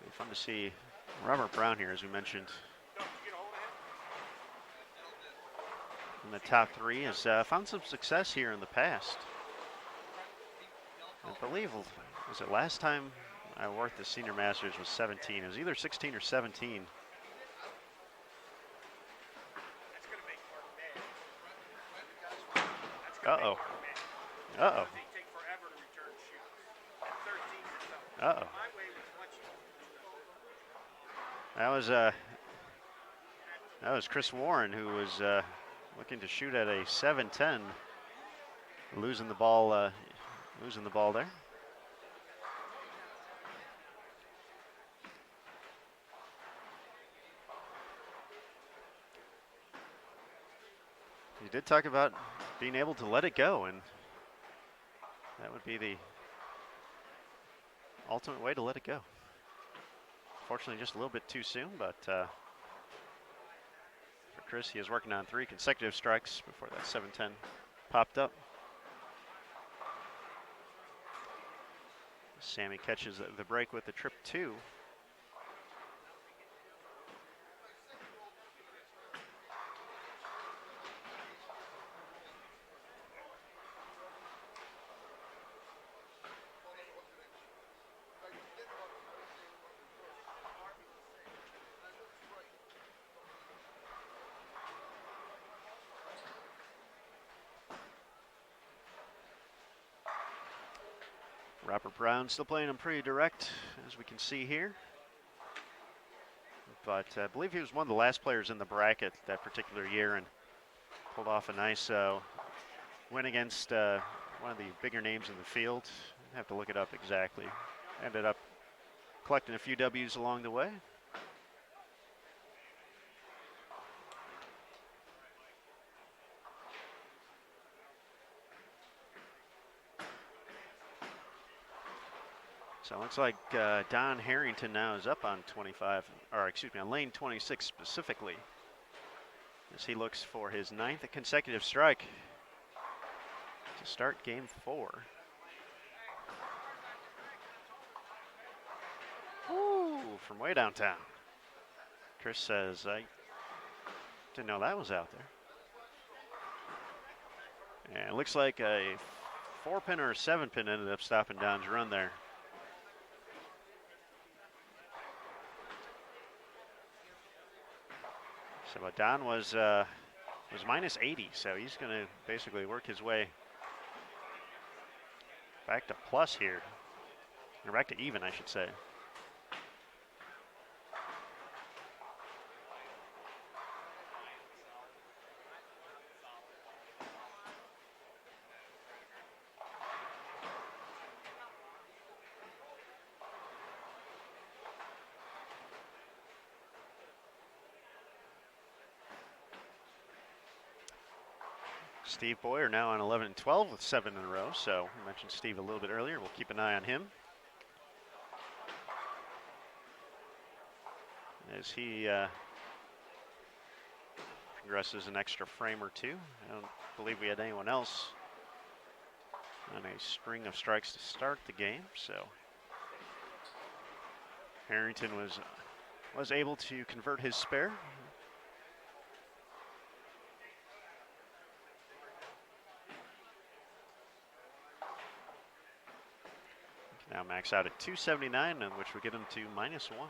It'll be fun to see Robert Brown here, as we mentioned. In the top three, has found some success here in the past. I believe, was it last time I worked the Senior Masters was 17. It was either 16 or 17. Uh-oh. Uh-oh. Uh-oh. That was Chris Warren, who was looking to shoot at a 7-10, losing the ball there. He did talk about being able to let it go, and that would be the ultimate way to let it go. Fortunately, just a little bit too soon, but for Chris, he is working on 3 consecutive strikes before that 7-10 popped up. Sammy catches the break with the trip 2. Robert Brown still playing him pretty direct, as we can see here. But I believe he was one of the last players in the bracket that particular year and pulled off a nice win against one of the bigger names in the field. I have to look it up exactly. Ended up collecting a few W's along the way. So it looks like Don Harrington now is up on 25, or excuse me, on lane 26 specifically, as he looks for his 9th consecutive strike to start game 4. Ooh, from way downtown. Chris says, I didn't know that was out there. And it looks like a 4-pin or a 7-pin ended up stopping Don's run there. So Don was minus 80, so he's going to basically work his way back to plus here, or back to even, I should say. Steve Boyer now on 11 and 12 with 7 in a row. So I mentioned Steve a little bit earlier. We'll keep an eye on him as he progresses an extra frame or 2. I don't believe we had anyone else on a string of strikes to start the game. So Harrington was able to convert his spare. Now max out at 279, in which we get him to -1.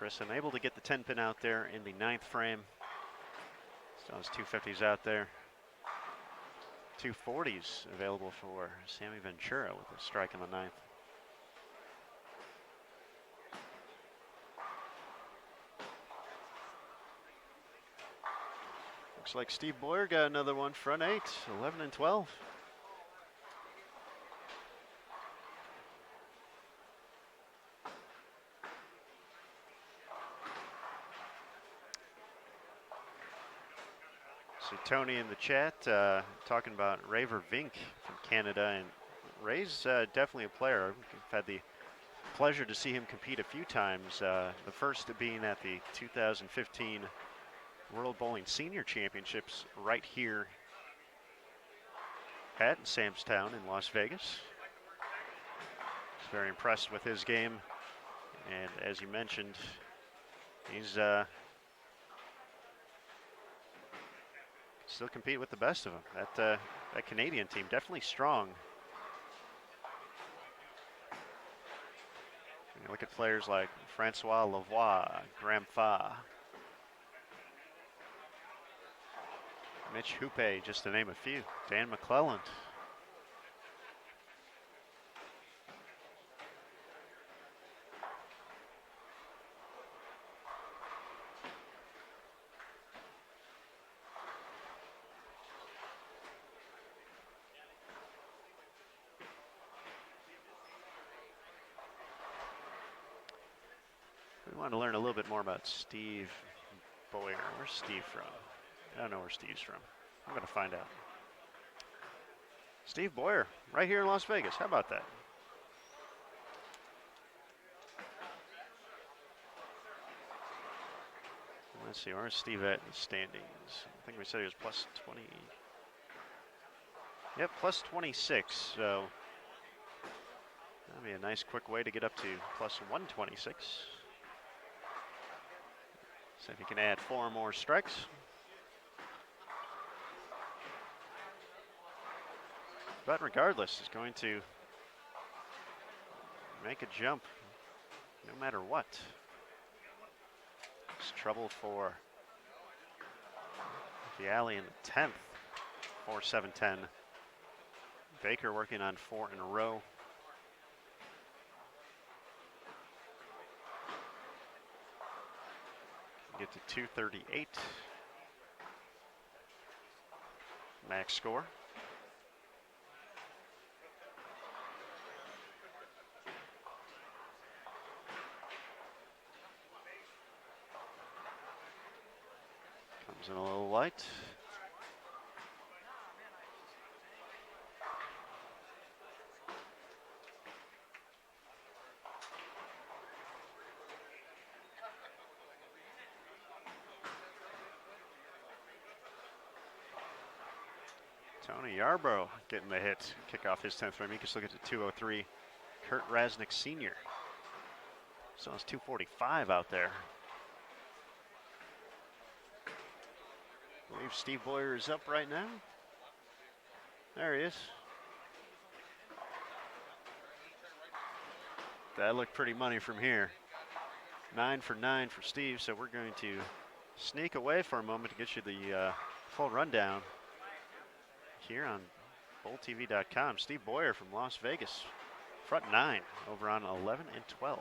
Chris unable to get the 10 pin out there in the 9th frame. Still has 250s out there. 240s available for Sammy Ventura with a strike in the 9th. Looks like Steve Boyer got another one, front 8, 11 and 12. So Tony in the chat talking about Raver Vink from Canada, and Ray's definitely a player. I've had the pleasure to see him compete a few times, the first being at the 2015 World Bowling Senior Championships right here at Sam's Town in Las Vegas. Very impressed with his game, and as you mentioned, he's still compete with the best of them. That Canadian team definitely strong. You look at players like Francois Lavoie, Graham Fa, Mitch Hoope, just to name a few. Dan McClelland. We want to learn a little bit more about Steve Boyer. Where's Steve from? I don't know where Steve's from. I'm going to find out. Steve Boyer, right here in Las Vegas. How about that? Let's see, where's Steve at in the standings? I think we said he was plus 20. Yep, plus 26. So that'll be a nice quick way to get up to plus 126. See if he can add 4 more strikes. But regardless, he's going to make a jump no matter what. It's trouble for Vialli in the 10th, 4-7-10. Baker working on 4 in a row. Get to 238. Max score. Comes in a little light. Tony Yarbrough getting the hit, kick off his 10th frame. He can still get to 203. Kurt Rasnick Sr. So it's 245 out there. I believe Steve Boyer is up right now. There he is. That looked pretty money from here. 9 for 9 for Steve, so we're going to sneak away for a moment to get you the full rundown here on BowlTV.com. Steve Boyer from Las Vegas, front 9 over on 11 and 12.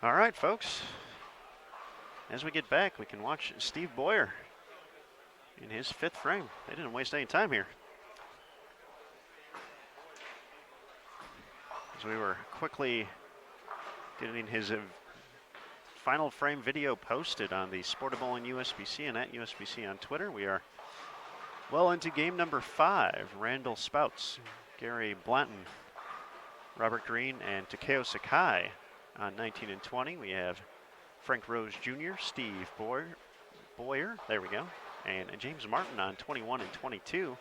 All right, folks. As we get back, we can watch Steve Boyer in his 5th frame. They didn't waste any time here. As we were quickly getting his final frame video posted on the Sport Bowling USBC and at USBC on Twitter. We are well into game number 5. Randall Spouts, Gary Blanton, Robert Green, and Takeo Sakai on 19 and 20. We have Frank Rose Jr., Steve Boyer, there we go, and James Martin on 21 and 22.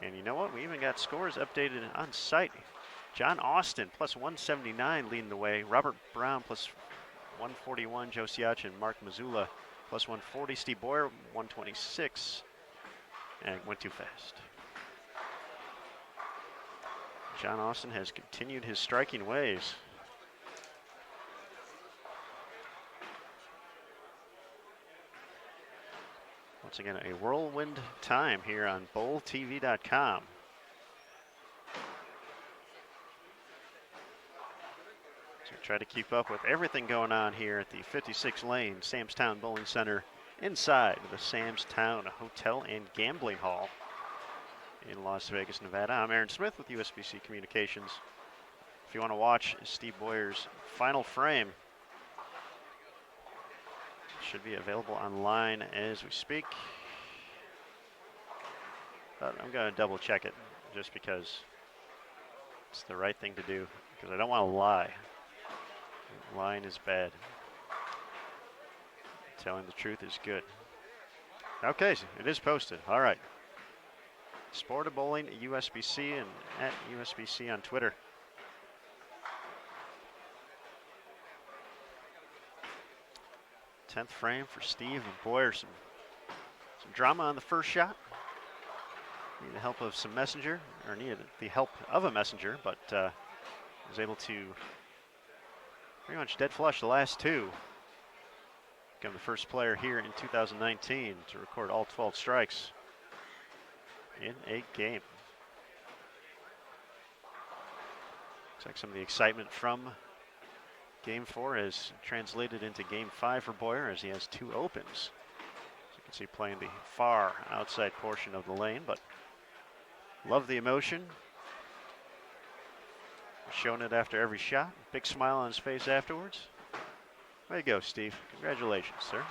And you know what? We even got scores updated on site. John Austin plus 179 leading the way. Robert Brown plus 141. Joe Siach and Mark Missoula plus 140. Steve Boyer 126. And went too fast. John Austin has continued his striking ways. Once again, a whirlwind time here on bowltv.com. So try to keep up with everything going on here at the 56 lane Sam's Town Bowling Center inside the Sam's Town Hotel and Gambling Hall in Las Vegas, Nevada. I'm Aaron Smith with USBC Communications. If you want to watch Steve Boyer's final frame, it should be available online as we speak. But I'm going to double check it just because it's the right thing to do, because I don't want to lie. Lying is bad. Telling the truth is good. Okay, so it is posted. All right. Sport of Bowling USBC and at USBC on Twitter. Tenth frame for Steve and Boyer. Some drama on the first shot. Needed the help of some messenger, or needed the help of a messenger, but was able to pretty much dead flush the last 2. Become the first player here in 2019 to record all 12 strikes in a game. Looks like some of the excitement from Game 4 has translated into Game 5 for Boyer, as he has 2 opens. As you can see, playing the far outside portion of the lane, but love the emotion. Showing it after every shot. Big smile on his face afterwards. Way to go, Steve. Congratulations, sir.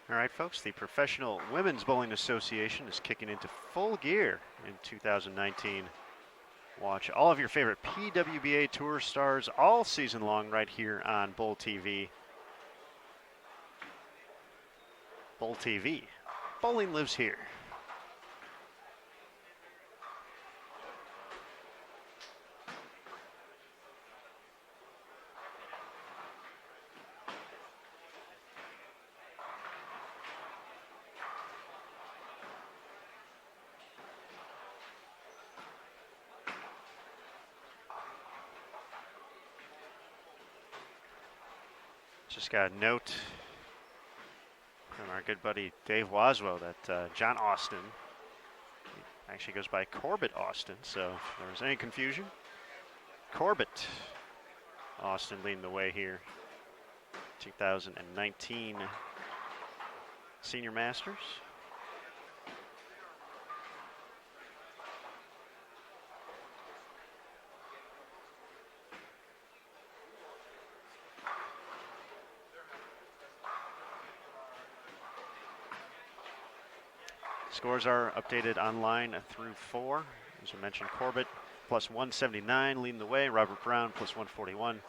All right, folks, the Professional Women's Bowling Association is kicking into full gear in 2019. Watch all of your favorite PWBA Tour stars all season long right here on Bowl TV. Bowl TV. Bowling lives here. Just got a note from our good buddy Dave Waswell that John Austin actually goes by Corbett Austin, so if there was any confusion, Corbett Austin leading the way here. 2019 Senior Masters. Scores are updated online through 4. As I mentioned, Corbett plus 179 leading the way. Robert Brown plus 141.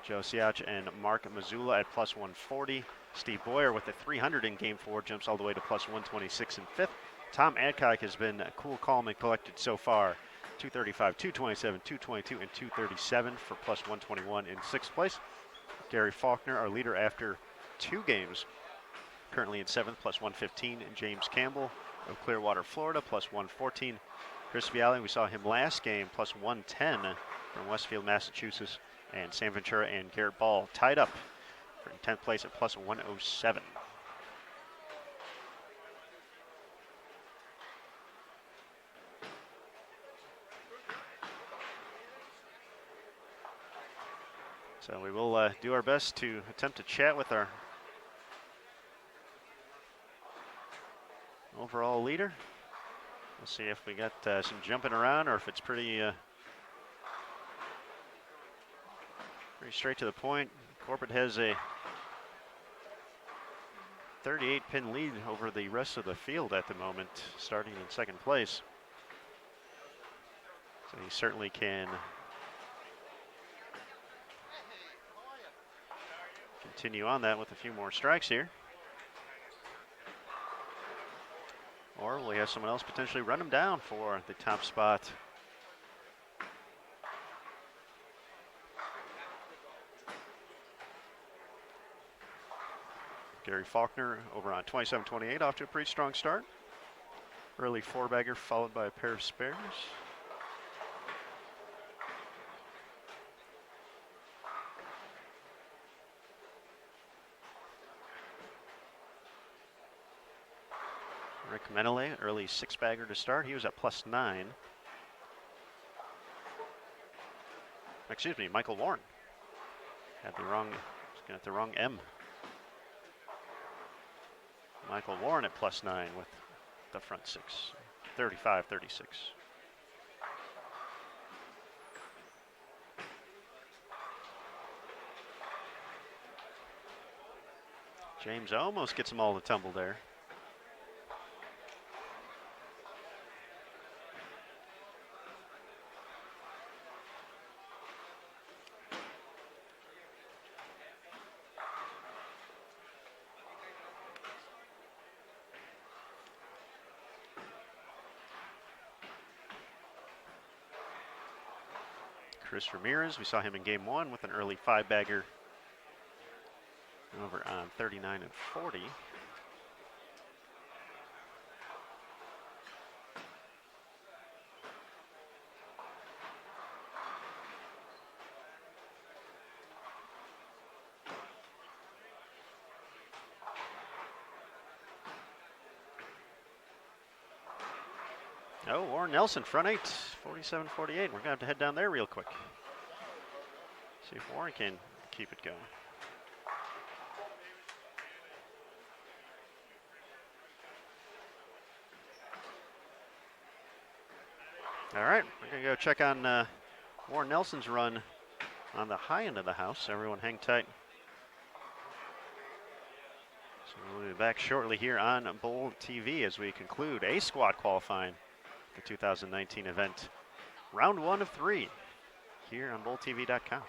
Joe Siach and Mark Mazzulla at plus 140. Steve Boyer with a 300 in Game 4 jumps all the way to plus 126 in 5th. Tom Adcock has been cool, calm, and collected so far. 235, 227, 222, and 237 for plus 121 in 6th place. Gary Faulkner, our leader after 2 games, currently in 7th, plus 115. And James Campbell of Clearwater, Florida, plus 114. Chris Viale, we saw him last game, plus 110 from Westfield, Massachusetts. And Sam Ventura and Garrett Ball tied up for 10th place at plus 107. So we will do our best to attempt to chat with our overall leader. We'll see if we got some jumping around or if it's pretty straight to the point. Corbett has a 38-pin lead over the rest of the field at the moment, starting in 2nd place. So he certainly can continue on that with a few more strikes here. Or will he have someone else potentially run him down for the top spot? Gary Faulkner over on 27-28, off to a pretty strong start. Early 4-bagger followed by a pair of spares. Rick Menele, early 6-bagger to start. He was at plus 9. Excuse me, Michael Warren. Had the wrong M. Michael Warren at plus 9 with the front 6, 35-36. James almost gets them all to tumble there. Chris Ramirez, we saw him in game 1 with an early 5-bagger over on 39 and 40. Oh, Warren Nelson, front 8, 47-48. We're going to have to head down there real quick. See if Warren can keep it going. All right, we're going to go check on Warren Nelson's run on the high end of the house. Everyone hang tight. We'll be back shortly here on Bowl TV as we conclude A squad qualifying the 2019 event. Round 1 of 3 here on BowlTV.com.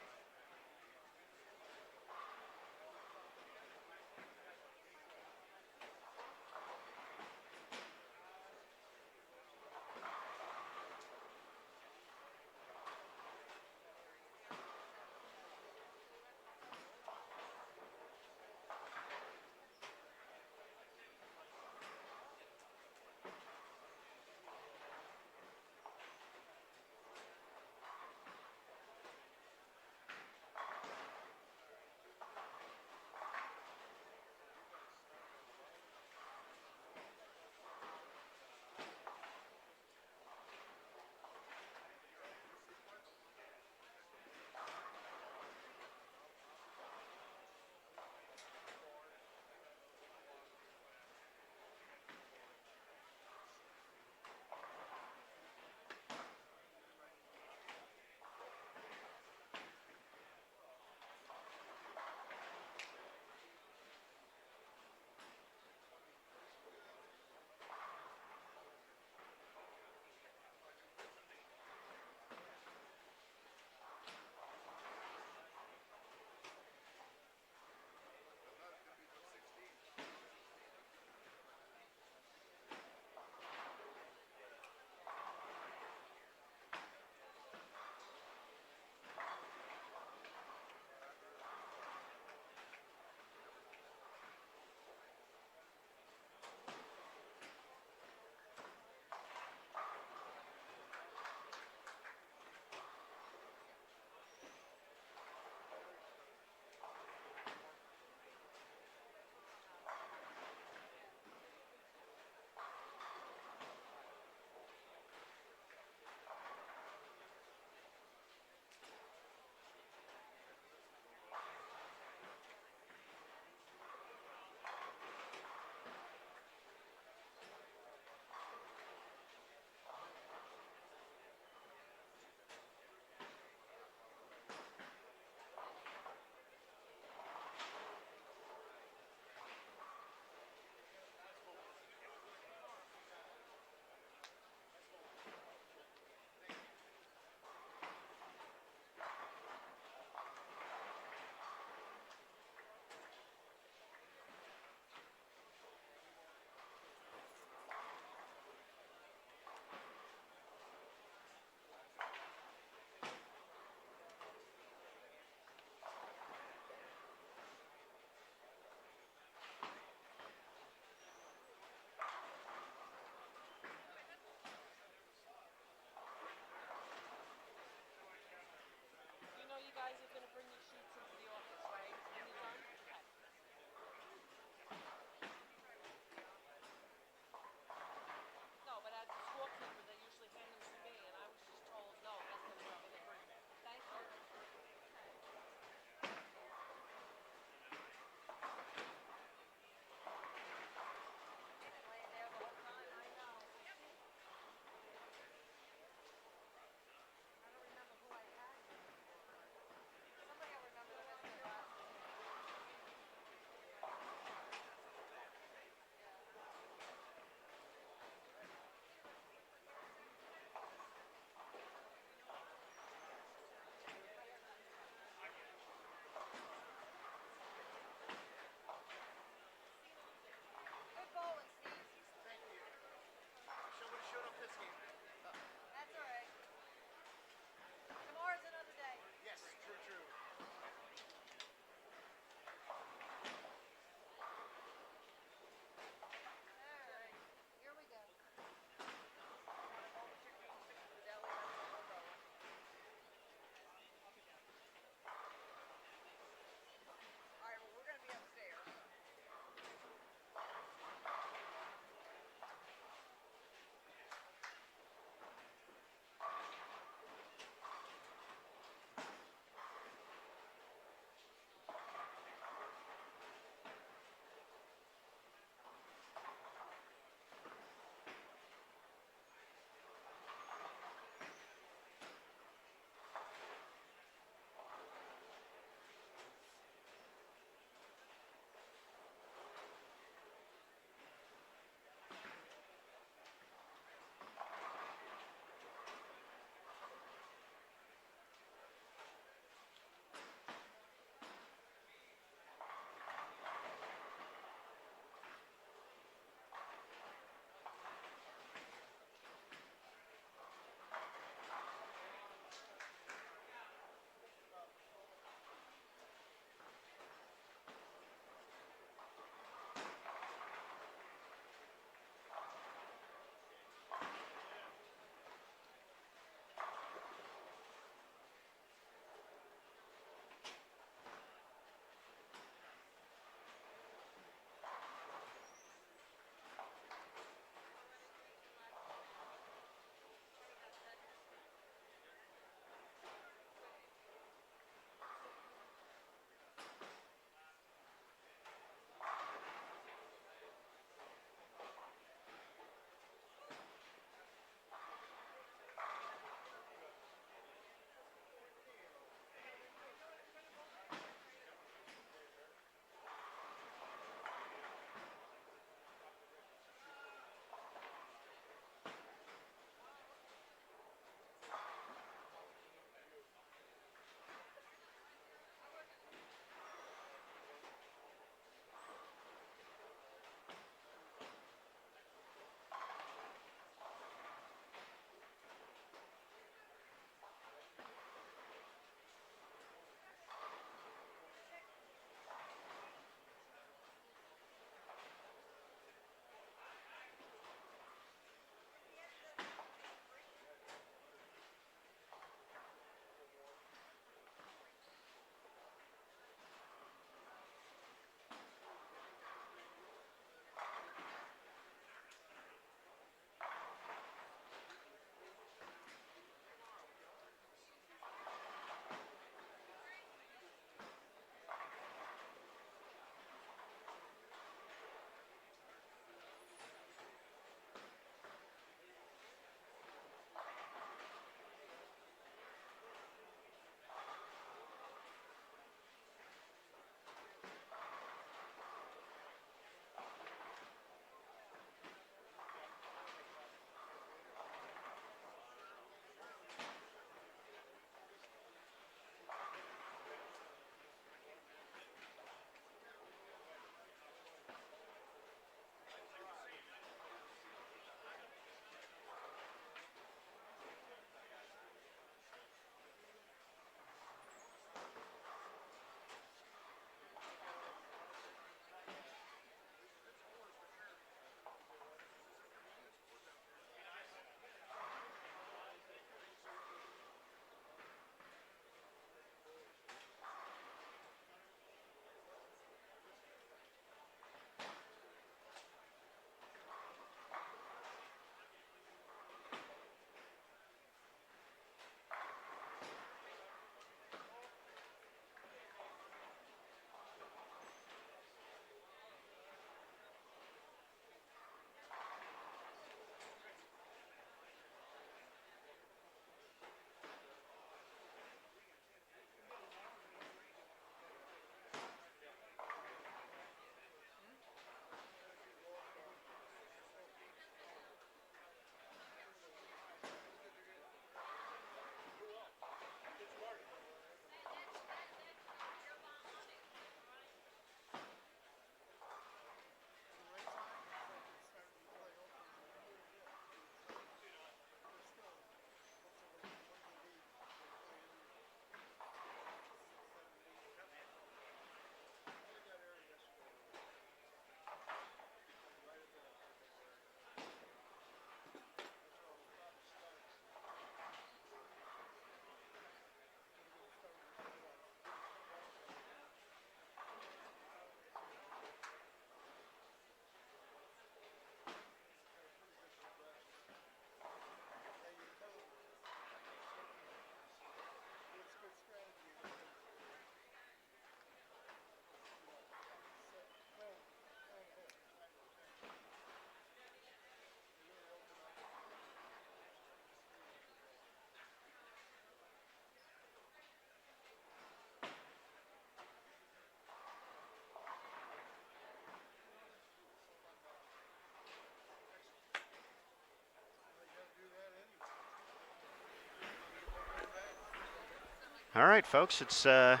All right, folks, it's I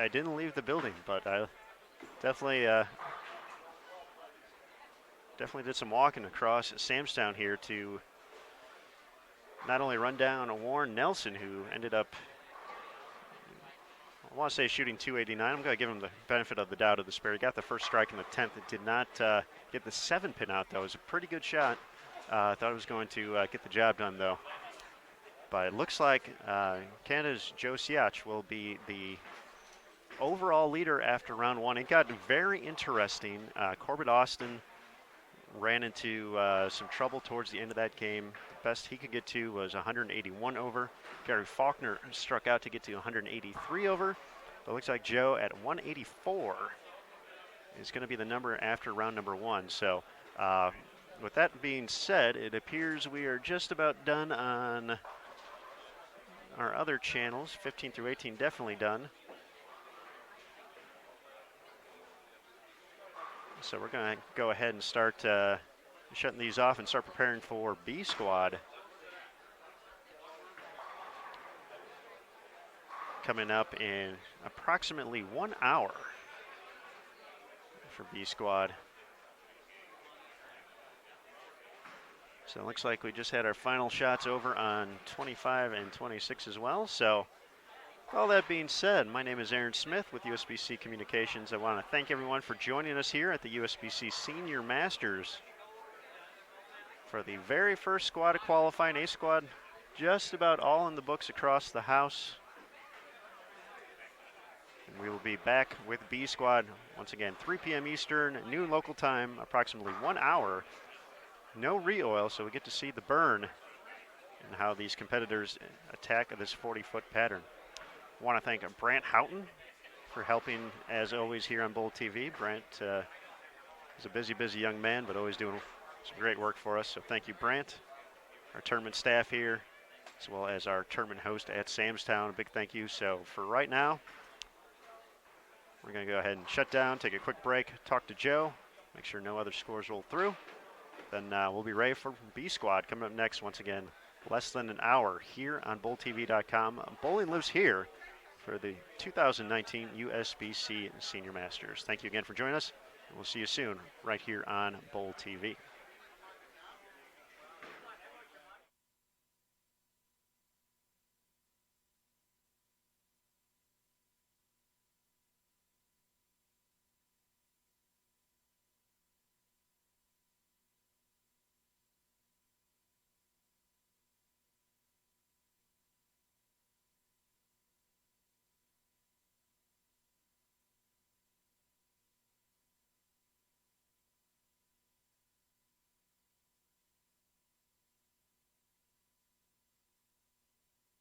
didn't leave the building, but I definitely definitely did some walking across Samstown here to not only run down Warren Nelson, who ended up, I want to say, shooting 289. I'm going to give him the benefit of the doubt of the spare. He got the first strike in the 10th. It did not get the 7-pin out, though. It was a pretty good shot. I thought it was going to get the job done, though. But it looks like Canada's Joe Siach will be the overall leader after round one. It got very interesting. Corbett Austin ran into some trouble towards the end of that game. The best he could get to was 181 over. Gary Faulkner struck out to get to 183 over. But it looks like Joe at 184 is going to be the number after round number one. So with that being said, it appears we are just about done on our other channels. 15 through 18 definitely done. So we're going to go ahead and start shutting these off and start preparing for B squad. Coming up in approximately 1 hour for B squad. So it looks like we just had our final shots over on 25 and 26 as well. So all that being said, my name is Aaron Smith with USBC Communications. I want to thank everyone for joining us here at the USBC Senior Masters for the very first squad to qualify. A squad just about all in the books across the house. And we will be back with B squad once again, 3 p.m. Eastern, noon local time, approximately 1 hour. No re-oil, so we get to see the burn and how these competitors attack this 40-foot pattern. I want to thank Brant Houghton for helping, as always, here on Bull TV. Brant is a busy young man, but always doing some great work for us. So thank you, Brant. Our tournament staff here, as well as our tournament host at Samstown. A big thank you. So for right now, we're going to go ahead and shut down, take a quick break, talk to Joe, make sure no other scores roll through. Then we'll be ready for B squad coming up next. Once again, less than an hour here on BullTV.com. Bowling lives here for the 2019 USBC Senior Masters. Thank you again for joining us, and we'll see you soon right here on Bull TV.